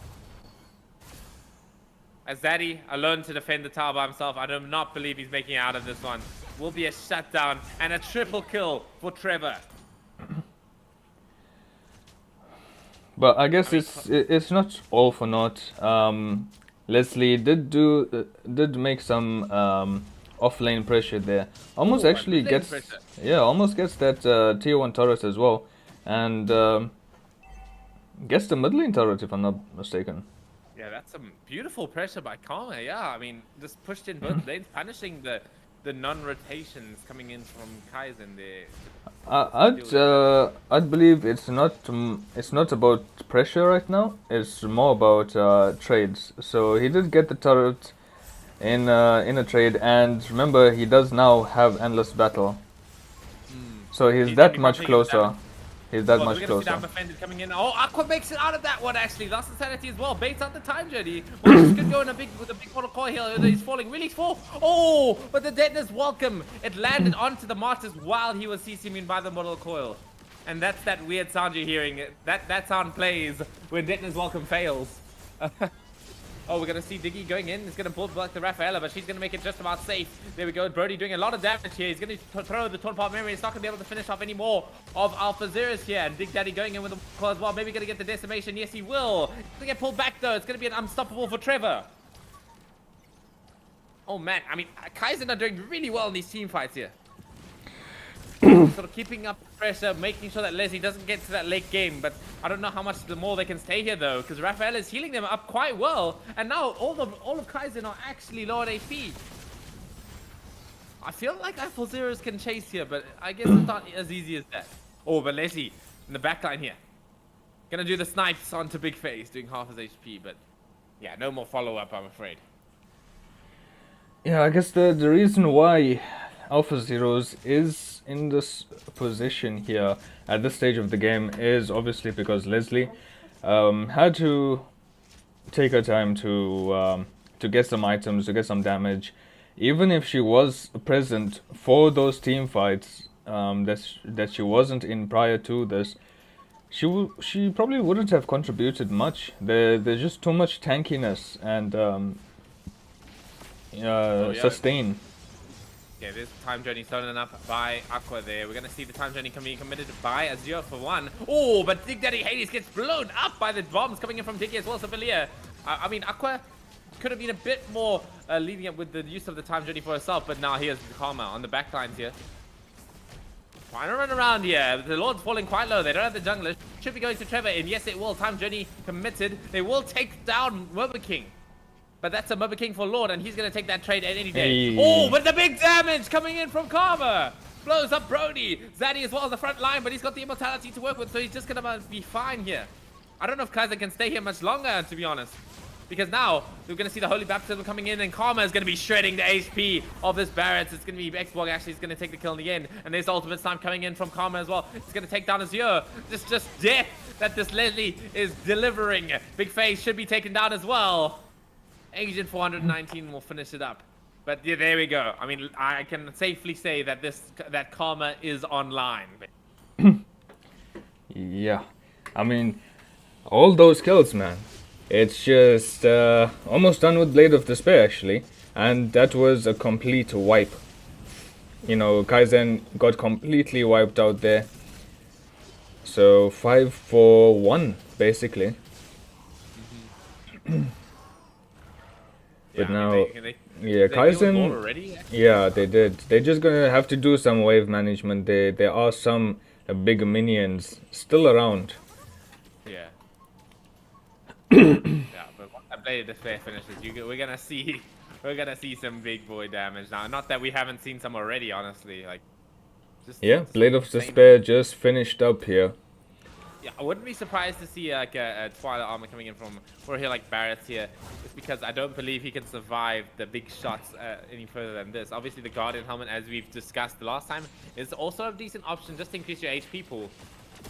As Zaddy, alone to defend the tower by himself, I do not believe he's making it out of this one. Will be a shutdown and a triple kill for Trevor. But I guess it's not all for naught. Leslie did make some off-lane pressure there. Almost actually gets almost gets that tier 1 turret as well, and gets the mid lane turret if I'm not mistaken. Yeah, that's some beautiful pressure by Karma. Yeah, I mean, just pushed in both lanes, punishing the non-rotations coming in from Kaizen there. I'd believe it's not about pressure right now. It's more about trades. So he did get the turret in a trade, and remember, he does now have Endless Battle. So he's that much closer. He's that much closer. Coming in. Oh, Aqua makes it out of that one actually. Lost Insanity as well. Baits out the time journey. Well, he's good going with a big Mortal Coil here. He's falling. Really fall. Oh, but the Deadness Welcome. It landed onto the Martyrs while he was CC immune by the Mortal Coil. And that's that weird sound you're hearing. That sound plays when Deadness Welcome fails. Oh, we're going to see Diggy going in. He's going to pull back the Rafaela, but she's going to make it just about safe. There we go. Brody doing a lot of damage here. He's going to throw the Total Pop Memory. He's not going to be able to finish off any more of Alpha Zeros here. And Big Daddy going in with the claw as well. Maybe going to get the decimation. Yes, he will. He's going to get pulled back, though. It's going to be an unstoppable for Trevor. Oh, man. I mean, Kaizen are doing really well in these team fights here. Sort of keeping up the pressure, making sure that Leslie doesn't get to that late game. But I don't know how much the more they can stay here though, because Rafael is healing them up quite well. And now all of Kaizen are actually low on HP. I feel like Eiffel Zeros can chase here, but I guess it's not as easy as that. Oh, but Leslie in the backline here. Gonna do the snipes onto Big Face, doing half his HP, but yeah, no more follow-up, I'm afraid. Yeah, I guess the reason why Alpha Zeros is in this position here at this stage of the game is obviously because Leslie had to take her time to get some items, to get some damage. Even if she was present for those team fights that she wasn't in prior to this, she probably wouldn't have contributed much. There's just too much tankiness and sustain. Yeah, there's time journey stolen up by Aqua there. We're gonna see the time journey being committed by Azure for one. Oh, but Big Daddy Hades gets blown up by the bombs coming in from Diggy as well. So Valia, I mean, Aqua could have been a bit more lenient with the use of the time journey for herself, but now here's Karma on the back lines here. Trying to run around here. The Lord's falling quite low. They don't have the jungler. Should be going to Trevor, and yes, it will. Time journey committed. They will take down Moba King. But that's a Moba King for Lord, and he's going to take that trade any day. Hey. Oh, but the big damage coming in from Karma. Blows up Brody. Zaddy as well on the front line, but he's got the immortality to work with, so he's just going to be fine here. I don't know if Kaiser can stay here much longer, to be honest. Because now, we're going to see the Holy Baptism coming in, and Karma is going to be shredding the HP of this Barrett. It's going to be Xborg actually is going to take the kill in the end. And there's the ultimate slam coming in from Karma as well. It's going to take down Azure. This just death that this Leslie is delivering. Big Face should be taken down as well. Agent 419 will finish it up. But yeah, there we go. I mean, I can safely say that that Karma is online. Yeah, I mean, all those kills, man. It's just almost done with Blade of Despair, actually. And that was a complete wipe. You know, Kaizen got completely wiped out there. So 5-4-1, basically. But now, yeah, Kaizen, yeah, they did. They're just gonna have to do some wave management. There are some big minions still around. Yeah. Yeah, but once I Blade of Despair finishes, we're gonna see some big boy damage now. Not that we haven't seen some already, honestly. Like, just yeah, Blade of Despair just finished up here. Yeah, I wouldn't be surprised to see like a Twilight Armor coming in from for here like Barrett's here, just because I don't believe he can survive the big shots any further than this. Obviously, the Guardian Helmet, as we've discussed the last time, is also a decent option just to increase your HP pool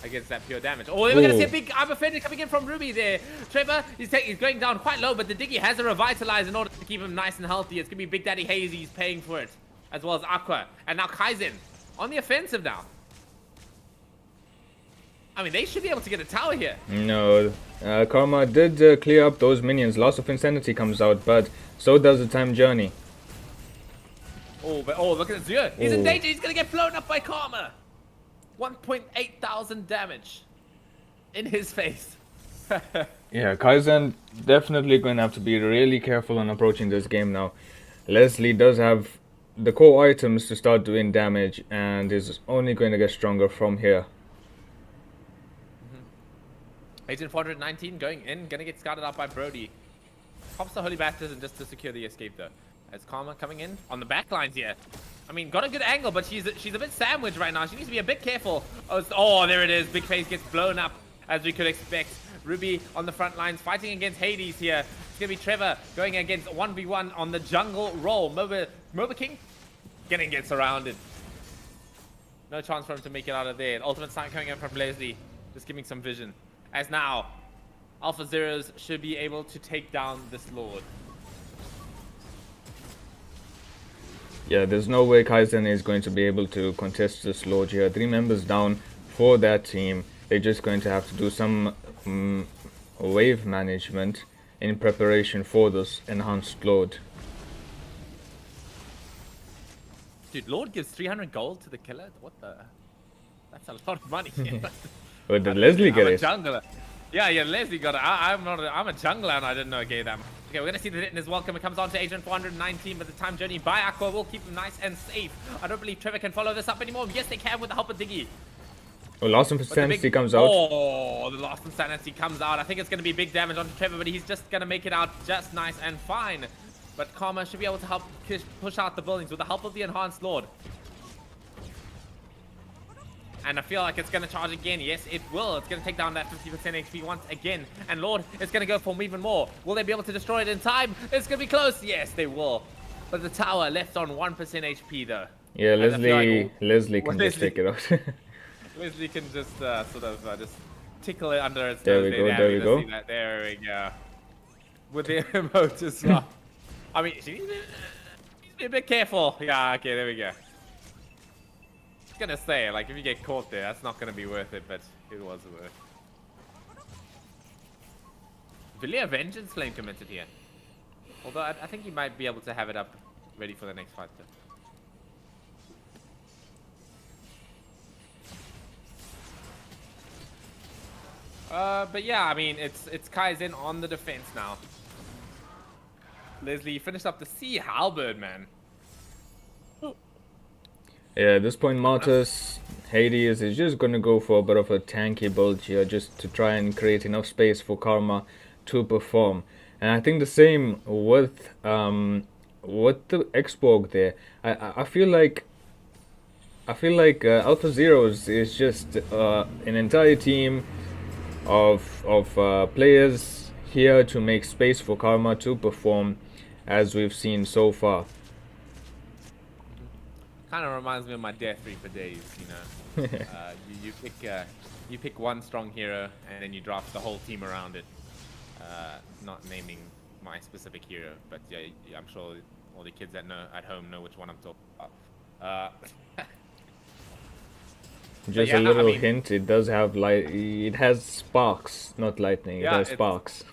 against that pure damage. Oh, we're gonna see a big Armor Fender coming in from Ruby there. Trevor, he's going down quite low, but the Diggy has a Revitalize in order to keep him nice and healthy. It's gonna be Big Daddy Hazy, he's paying for it, as well as Aqua, and now Kaizen on the offensive now. I mean, they should be able to get a tower here. No, Karma did clear up those minions. Loss of Insanity comes out, but so does the Time Journey. Oh, but look at Azure. He's in danger. He's gonna get blown up by Karma. 1.8 thousand damage in his face. Yeah, Kaizen definitely going to have to be really careful on approaching this game now. Leslie does have the core items to start doing damage, and is only going to get stronger from here. Agent 419 going in, gonna get scouted out by Brody. Pops the Holy Baptism just to secure the escape though. As Karma coming in on the back lines here. I mean, got a good angle, but she's a bit sandwiched right now. She needs to be a bit careful. Oh, there it is. Big Face gets blown up, as we could expect. Ruby on the front lines fighting against Hades here. It's gonna be Trevor going against 1v1 on the jungle role. Moba King gets surrounded. No chance for him to make it out of there. Ultimate sign coming in from Leslie, just giving some vision. As now, Alpha Zeros should be able to take down this Lord. Yeah, there's no way Kaizen is going to be able to contest this Lord here. 3 members down for that team. They're just going to have to do some wave management in preparation for this enhanced Lord. Dude, Lord gives 300 gold to the killer? What the? That's a lot of money. But did Leslie get it? I'm a jungler. Yeah, Leslie got it. I'm a jungler and I didn't know I gave that. Okay, we're gonna see the Ditton as welcome. It comes on to Agent 419, but the time journey by Aqua will keep him nice and safe. I don't believe Trevor can follow this up anymore. Yes, they can with the help of Diggy. Oh, Lost Insanity comes out. Oh, the Lost Insanity comes out. I think it's gonna be big damage onto Trevor, but he's just gonna make it out just nice and fine. but Karma should be able to help push out the buildings with the help of the Enhanced Lord. And I feel like it's going to charge again. Yes, it will. It's going to take down that 50% HP once again. And Lord is going to go for him even more. Will they be able to destroy it in time? It's going to be close. Yes, they will. But the tower left on 1% HP though. Yeah, And I feel Leslie can just Leslie- take it out. Leslie can just sort of just tickle it under its There nose. we go, there we to go. see that. There we go. With the emote as well. I mean, she needs to be a bit careful. Yeah, okay, there we go. I was gonna say, like, if you get caught there, that's not gonna be worth it, but it was worth. Villiers Vengeance Flame committed here. Although I think he might be able to have it up ready for the next fight though. But yeah, I mean, it's Kaizen on the defense now. Leslie finished up the Sea Halberd, man. Yeah, at this point, Martus, Hades is just gonna go for a bit of a tanky build here, just to try and create enough space for Karma to perform. And I think the same with the Xborg there. I feel like Alpha Zeros is just an entire team of players here to make space for Karma to perform, as we've seen so far. Kind of reminds me of my Death Reaper days, you know. You pick one strong hero and then you draft the whole team around it. Not naming my specific hero, but yeah, I'm sure all the kids at home know which one I'm talking about. Just yeah, a no, I little mean- hint, it does have it has sparks, not lightning. Yeah, it has it's- sparks.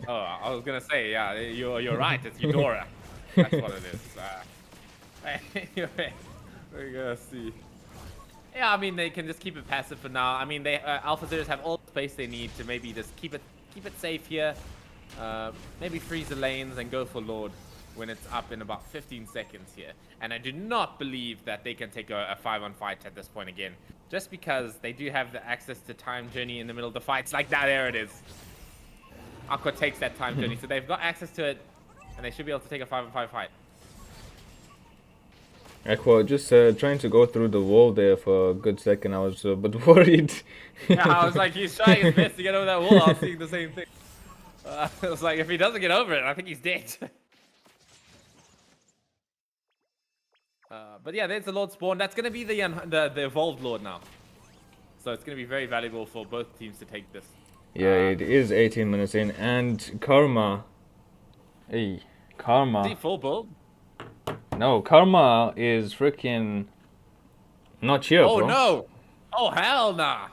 Oh, I was gonna say, yeah, you're right. It's Eudora. That's what it is. Anyway, we're gonna see. Yeah, I mean they can just keep it passive for now. I mean they Alpha Zeros have all the space they need to maybe just keep it safe here. Maybe freeze the lanes and go for Lord when it's up in about 15 seconds here. And I do not believe that they can take a 5-on fight at this point again, just because they do have the access to time journey in the middle of the fights. Like that, there it is. Aqua takes that time journey, so they've got access to it, and they should be able to take a 5-on-5 fight. Aqua just trying to go through the wall there for a good second. I was a bit worried. Yeah, I was like, he's trying his best to get over that wall. I was seeing the same thing. I was like, if he doesn't get over it, I think he's dead. But yeah, there's the Lord spawn. That's going to be the evolved Lord now. So it's going to be very valuable for both teams to take this. Yeah, it is 18 minutes in, and Karma. Hey, Is Karma. he full build? No, Karma is freaking not here, Oh bro. no! Oh hell nah!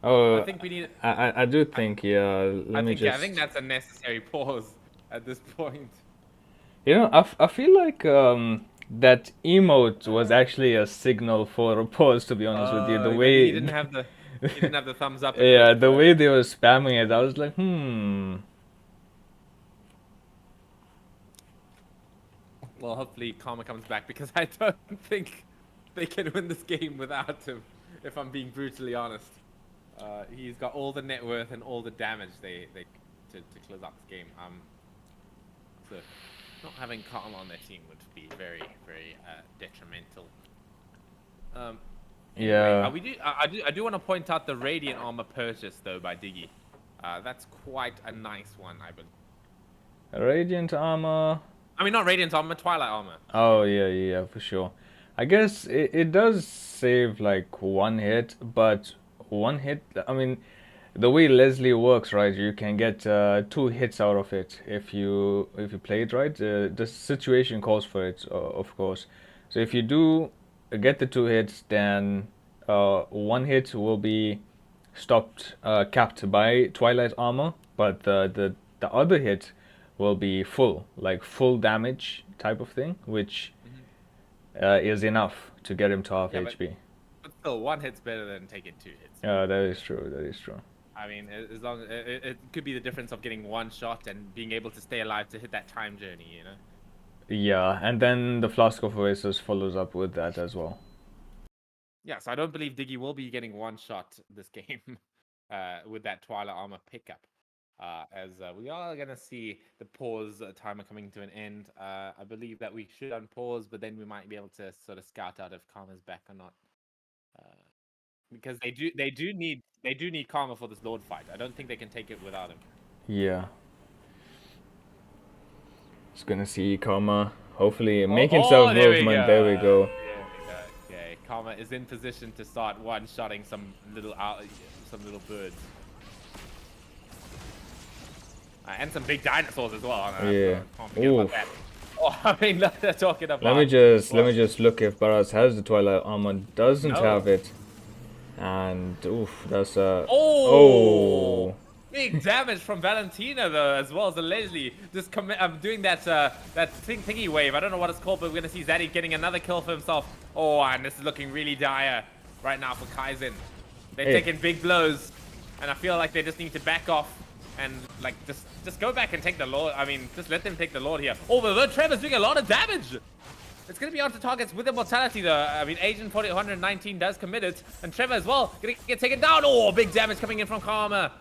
Oh, I think we need. I do think, yeah. Let me just. Yeah, I think that's a necessary pause at this point. You know, I feel like that emote was actually a signal for a pause. To be honest with you, the Maybe way he didn't have the thumbs up. yeah, the way they were spamming it, I was like, Well, hopefully Karma comes back, because I don't think they can win this game without him, if I'm being brutally honest. He's got all the net worth and all the damage they to close out this game. So not having Karma on their team would be very, very detrimental. yeah. Anyway, I do want to point out the Radiant Armor purchase though by Diggy. That's quite a nice one, I believe. Radiant armor. I mean, not Radiant Armor, Twilight Armor. Oh yeah, for sure. I guess it does save like one hit, but one hit. I mean, the way Leslie works, right? You can get 2 hits out of it if you play it right. The situation calls for it, of course. So if you do get the 2 hits, then 1 hit will be stopped, capped by Twilight Armor, but the other hit will be full, like full damage type of thing, which is enough to get him to half Yeah, HP. But still, 1 hit's better than taking 2 hits. That is true. That is true. I mean, as long as it could be the difference of getting 1 shot and being able to stay alive to hit that time journey, you know. Yeah, and then the Flask of Oasis follows up with that as well. Yeah, so I don't believe Diggy will be getting 1 shot this game with that Twilight Armor pickup. as we are going to see the pause timer coming to an end. I believe that we should unpause, but then we might be able to sort of scout out if Karma's back or not. Because they do need Karma for this Lord fight. I don't think they can take it without him. Yeah. Just gonna see Karma hopefully make himself movement. There we go. Okay, Karma is in position to start one-shotting some little birds. And some big dinosaurs as well. Yeah. Can't forget about that. Oh, I mean, they're talking about. Let me just look if Baraz has the Twilight Armor. Doesn't have it. And oof, that's oh. Big damage from Valentina though, as well as the Leslie. Just doing that thingy wave. I don't know what it's called, but we're gonna see Zaddy getting another kill for himself. Oh, and this is looking really dire right now for Kaizen. They're taking big blows, and I feel like they just need to back off and like just go back and take the Lord. I mean, just let them take the Lord here. Oh, but Trevor's doing a lot of damage. It's going to be onto targets with immortality though. I mean, Agent 419 does commit it, and Trevor as well going to get taken down. Oh, big damage coming in from Karma.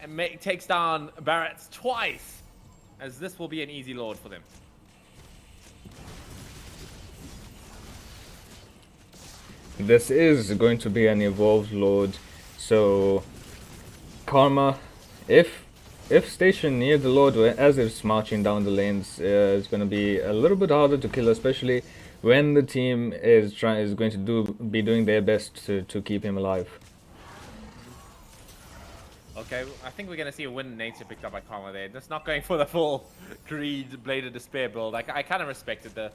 And takes down Barrett twice, as this will be an easy Lord for them. This is going to be an evolved Lord, so Karma, if stationed near the Lord as it's marching down the lanes, it's going to be a little bit harder to kill, especially when the team is going to be doing their best to keep him alive. Okay, I think we're going to see a Wind Nature picked up by Karma there. Just not going for the full Greed Blade of Despair build. I kind of respected the...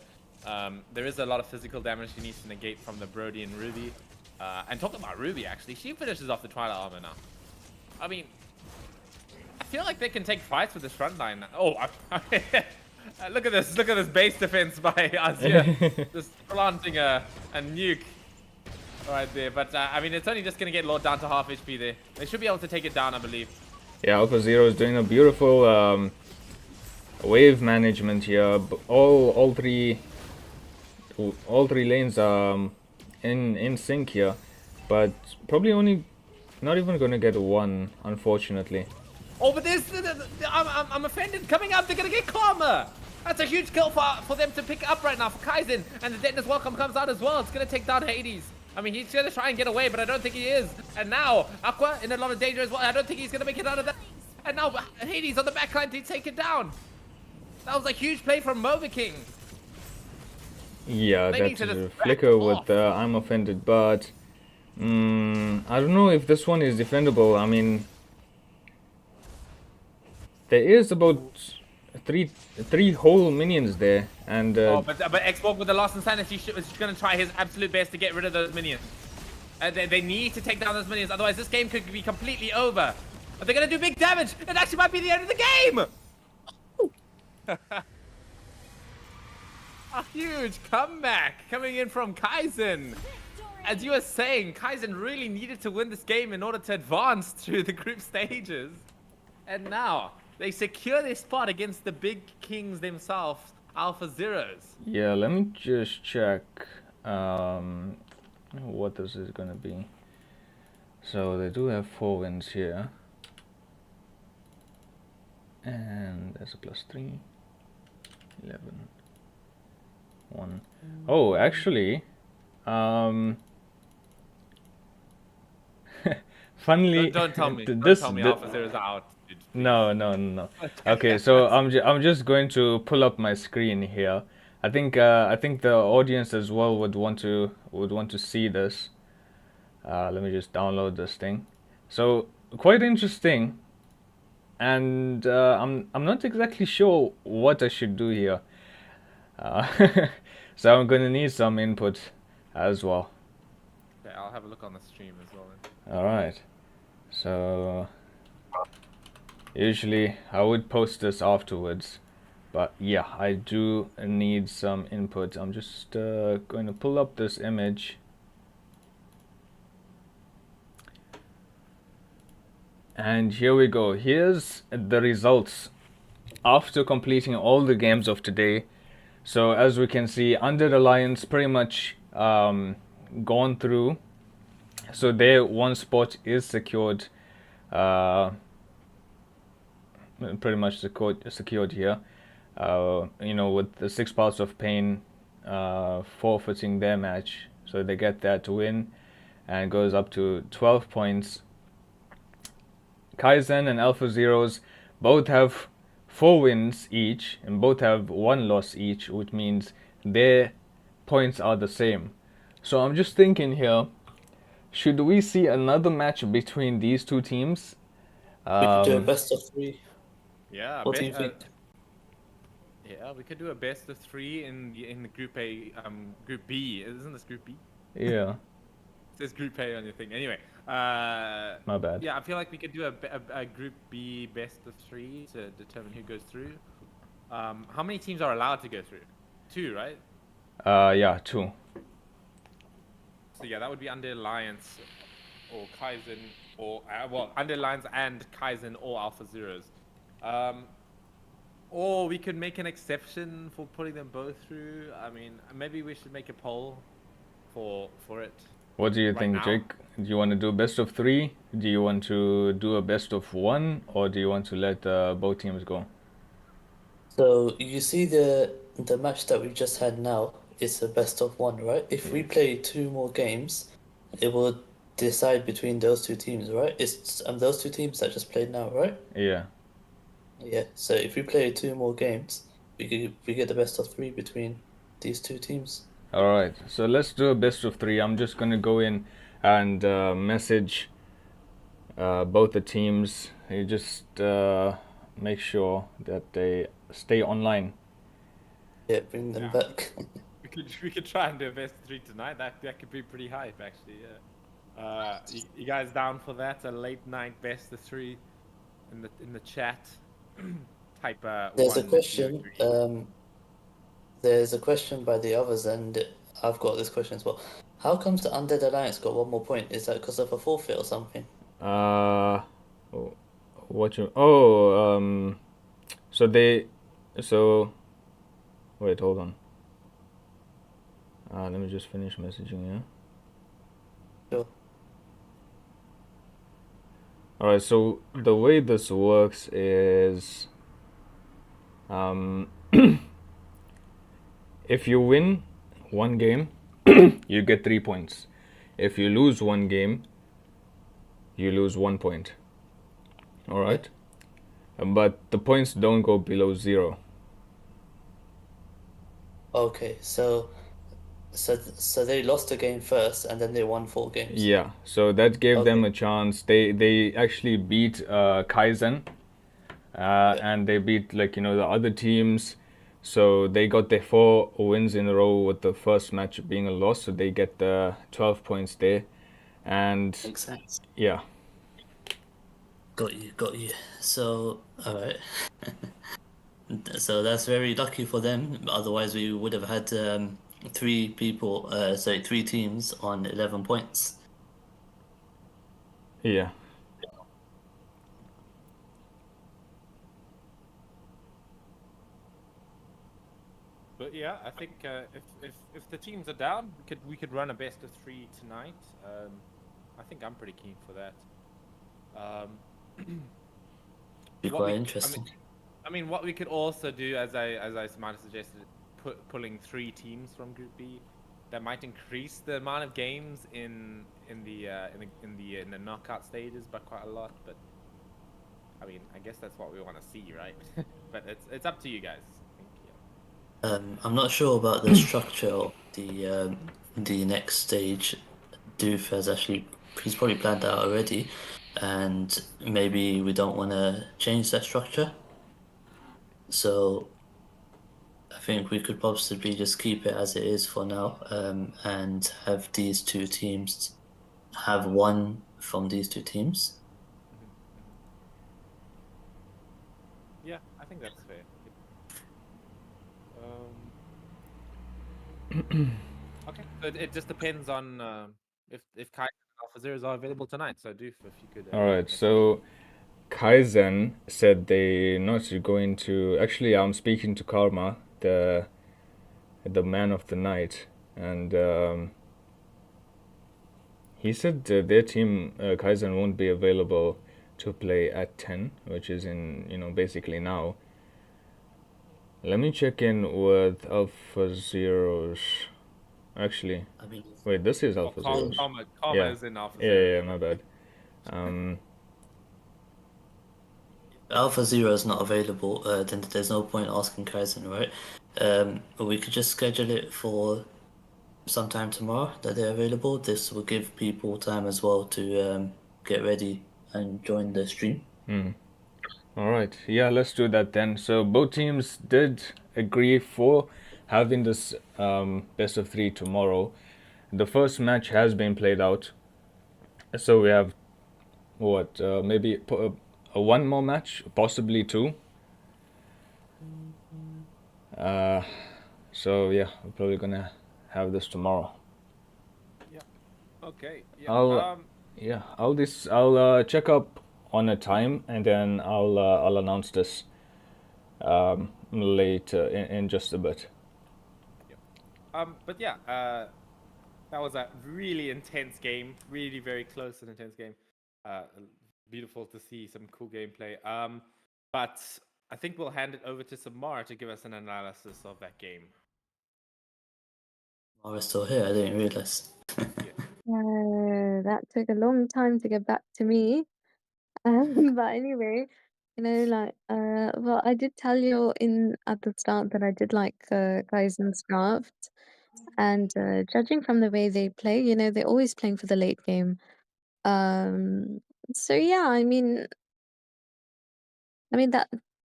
there is a lot of physical damage he needs to negate from the Brody and Ruby. And talking about Ruby, actually, she finishes off the Twilight Armor now. I mean, I feel like they can take fights with this front line. Oh, look at this. Look at this base defense by Azir. Just planting a nuke right there. But, I mean, it's only just going to get Lord down to half HP there. They should be able to take it down, I believe. Yeah, Alpha Zero is doing a beautiful wave management here. All three lanes are in sync here. But probably only... not even going to get one, unfortunately. Oh, but there's... I'm offended. Coming up, they're going to get Karma. That's a huge kill for them to pick up right now for Kaizen. And the Deadness Welcome comes out as well. It's going to take down Hades. I mean, he's going to try and get away, but I don't think he is. And now, Aqua in a lot of danger as well. I don't think he's going to make it out of that. And now, Hades on the backline to take it down. That was a huge play from Moviking. Yeah, that's a flicker with I'm offended, but... I don't know if this one is defendable. I mean, there is about three whole minions there, and but Xbox with the Lost Insanity is going to try his absolute best to get rid of those minions. They need to take down those minions, otherwise this game could be completely over. But they're going to do big damage. It actually might be the end of the game. A huge comeback coming in from Kaizen. As you were saying, Kaizen really needed to win this game in order to advance through the group stages. And now, they secure their spot against the big kings themselves, Alpha Zeros. Yeah, let me just check what this is going to be. So they do have 4 wins here. And there's a +3. 11. 1. Oh, actually... funnily, don't tell me. Don't tell me Alpha Zero's out. Dude. No. Okay, so I'm just going to pull up my screen here. I think the audience as well would want to see this. Let me just download this thing. So quite interesting, and I'm not exactly sure what I should do here. So I'm gonna need some input as well. Okay, I'll have a look on the stream as well then. Alright, so usually I would post this afterwards, but yeah, I do need some input. I'm just going to pull up this image. And here we go. Here's the results after completing all the games of today. So as we can see, Undead Alliance pretty much gone through. So their one spot is secured. pretty much secured here. You know, with the 6 Pulse of Pain forfeiting their match, so they get that to win, and it goes up to 12 points. Kaizen and Alpha Zeros both have 4 wins each, and both have 1 loss each, which means their points are the same. So I'm just thinking here, should we see another match between these two teams? We could do a best of 3. Yeah, What do you think? Yeah, we could do a best of 3 in the Group A, Group B. Isn't this Group B? Yeah. It says Group A on your thing. Anyway, My bad. yeah, I feel like we could do a Group B best of 3 to determine who goes through. How many teams are allowed to go through? 2, right? Yeah, 2. So yeah, that would be Undead Alliance or Kaizen, or well, Undead Alliance and Kaizen or Alpha Zeros. Or we could make an exception for putting them both through. I mean, maybe we should make a poll for it. What do you right think, now. Jake? Do you want to do best of 3? Do you want to do a best of 1, or do you want to let both teams go? So you see the match that we just had now is a best of 1, right? If we play 2 more games, it will decide between those 2 teams, right? It's those 2 teams that just played now, right? Yeah. Yeah. So if we play 2 more games, we get the best of 3 between these 2 teams. Alright, so let's do a best of 3. I'm just gonna go in and message both the teams. You just make sure that they stay online. Yeah, bring them back. We could try and do a best of 3 tonight. That could be pretty hype, actually. Yeah. You guys down for that? A late night best of 3 in the chat. Type. There's a 1, question. 2, 3. There's a question by the others, and I've got this question as well. How comes the Undead Alliance got 1 more point? Is that because of a forfeit or something? Wait, hold on. Let me just finish messaging, yeah? Sure. Alright, so the way this works is if you win 1 game, you get 3 points. If you lose 1 game, you lose 1 point. Alright? But the points don't go below 0. Okay, so they lost a game first, and then they won 4 games. Yeah, so that gave them Okay. a chance. They actually beat Kaizen, and they beat, like, you know, the other teams. So they got their 4 wins in a row, with the first match being a loss. So they get the 12 points there, and Makes sense. yeah. Got you. So, alright. So that's very lucky for them. Otherwise, we would have had 3 teams on 11 points. Yeah. But yeah, I think if the teams are down, we could run a best of 3 tonight. I think I'm pretty keen for that. Be quite interesting. I mean, what we could also do, as I might have suggested, pulling 3 teams from Group B, that might increase the amount of games in the knockout stages by quite a lot. But I mean, I guess that's what we want to see, right? But it's up to you guys. I think, I'm not sure about the structure of the next stage. Doof has he's probably planned that out already, and maybe we don't want to change that structure. So I think we could possibly just keep it as it is for now, and have these 2 teams have 1 from these 2 teams. Yeah, I think that's fair. Okay, so it just depends on if Kai and Alpha Zeros are available tonight. So Doof, if you could. Alright, so Kaizen said they're not going to. Actually, I'm speaking to Karma, the man of the night, and he said their team, Kaizen, won't be available to play at 10, which is in, basically now. Let me check in with Alpha Zeros. Actually, I mean, wait, this is Alpha Zeros. Comma Yeah. is in Alpha Yeah, Zero. yeah, my bad. Alpha Zero is not available, then there's no point asking Kaizen, right? We could just schedule it for sometime tomorrow that they're available. This will give people time as well to get ready and join the stream. All right, yeah, let's do that then. So both teams did agree for having this best of 3 tomorrow. The first match has been played out, so we have maybe one more match, possibly 2. So yeah, we're probably gonna have this tomorrow. Okay. Yeah. I'll check up on a time, and then I'll announce this later in just a bit. But yeah, that was a really intense game, really very close and intense game. Beautiful to see some cool gameplay. But I think we'll hand it over to Samar to give us an analysis of that game. Oh, we're still here. I didn't realize. That took a long time to get back to me. But anyway, well, I did tell you at the start that I did like Kaizen's draft, and judging from the way they play, they're always playing for the late game. So yeah, I mean that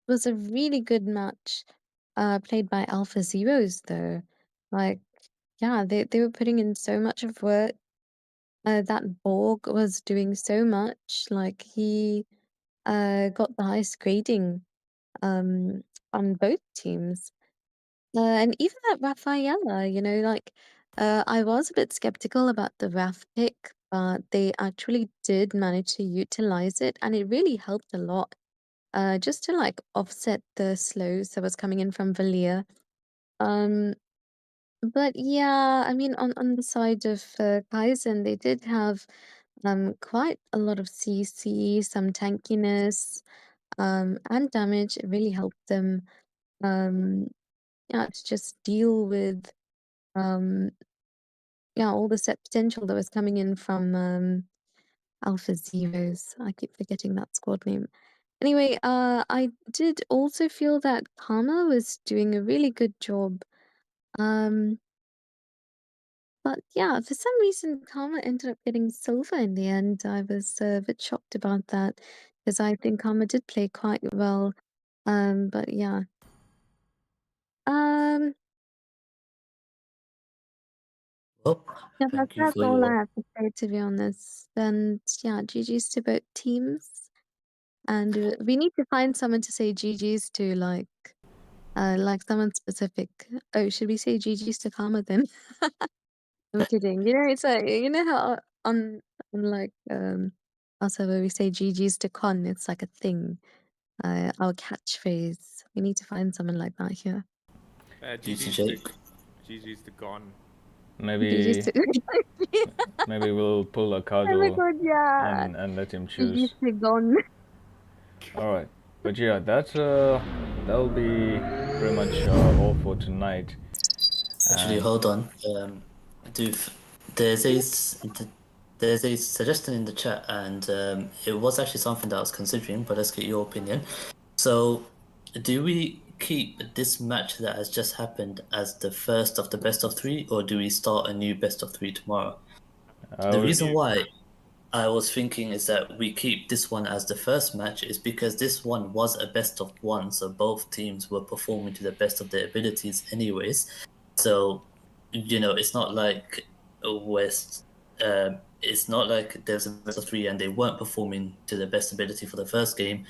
was a really good match, played by Alpha Zeros though. Like, yeah, they were putting in so much of work. That Borg was doing so much. Like he got the highest grading on both teams. And even that Rafaela, I was a bit skeptical about the Raf pick, but they actually did manage to utilize it, and it really helped a lot. Just to like offset the slows that was coming in from Valia. Um, but yeah, I mean, on the side of Kaizen, they did have quite a lot of CC, some tankiness, and damage. It really helped them, um, yeah, to just deal with um, yeah, all the set potential that was coming in from Alpha Zeros. I keep forgetting that squad name. Anyway, I did also feel that Karma was doing a really good job. Um, but yeah, for some reason, Karma ended up getting silver in the end. I was a bit shocked about that because I think Karma did play quite well. But yeah. Um, Well, yeah, thank you that's for all I your. have to say, to be honest. And yeah, GG's to both teams. And we need to find someone to say GG's to, like someone specific. Oh, should we say GG's to Karma then? I'm kidding. It's like, how on our server we say GG's to Con, it's like a thing. Our catchphrase. We need to find someone like that here. GG's to Gone. Maybe maybe we'll pull a card Oh my god, yeah. and let him GG's choose. to Gone. All right, but yeah, that'll be pretty much all for tonight. Actually, hold on. Doof, there's a suggestion in the chat, and it was actually something that I was considering, but let's get your opinion. So, do we keep this match that has just happened as the first of the best of 3, or do we start a new best of 3 tomorrow? The reason why I was thinking is that we keep this one as the first match is because this one was a best of 1, so both teams were performing to the best of their abilities anyways. So, it's not like West. It's not like there's a best of 3 and they weren't performing to their best ability for the first game.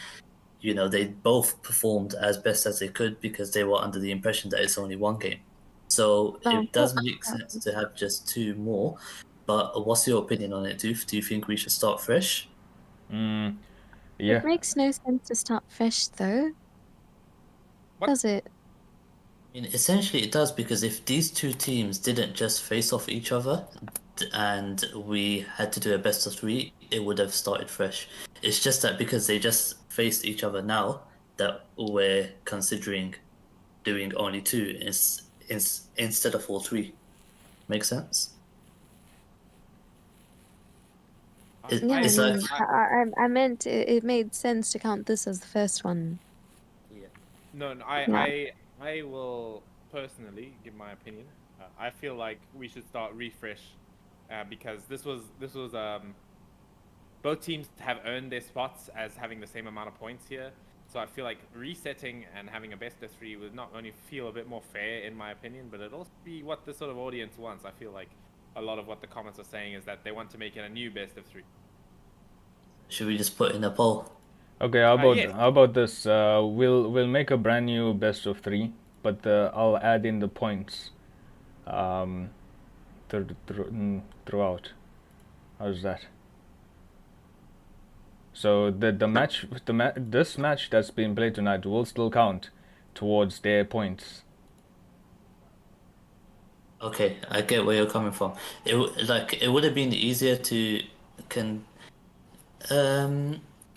They both performed as best as they could because they were under the impression that it's only one game. So it does make sense to have just 2 more. But what's your opinion on it, Doof? Do you think we should start fresh? Yeah. It makes no sense to start fresh, though. Does it? I mean, essentially it does, because if these 2 teams didn't just face off each other, and we had to do a best of 3, it would have started fresh. It's just that because they just faced each other now, that we're considering doing only 2 instead of all 3. Make sense? Yeah, It's I like mean, I meant it made sense to count this as the first one. No, Yeah. I will personally give my opinion. I feel like we should start refresh, because this was both teams have earned their spots as having the same amount of points here. So I feel like resetting and having a best of 3 would not only feel a bit more fair in my opinion, but it'll also be what the sort of audience wants. I feel like a lot of what the comments are saying is that they want to make it a new best of 3. Should we just put in a poll? Okay, yes. how about this? We'll make a brand new best of 3, but I'll add in the points throughout. How's that? So this match that's been played tonight will still count towards their points. Okay, I get where you're coming from. It would have been easier to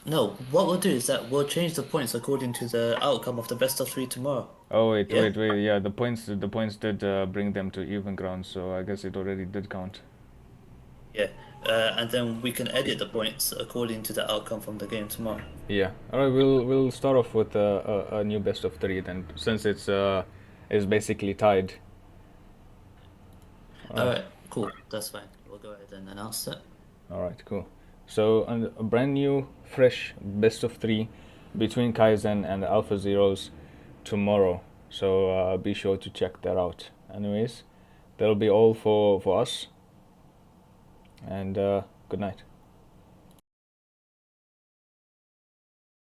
no, what we'll do is that we'll change the points according to the outcome of the best of 3 tomorrow. Oh wait, Yeah? wait, yeah, the points did bring them to even ground, so I guess it already did count. Yeah. And then we can edit the points according to the outcome from the game tomorrow. Yeah. All right, we'll start off with a new best of 3 then, since it's basically tied. Alright, cool. That's fine. We'll go ahead and announce it. All right, cool. So a brand new, fresh best of 3 between Kaizen and Alpha Zeros tomorrow. So be sure to check that out. Anyways, that'll be all for us. And good night.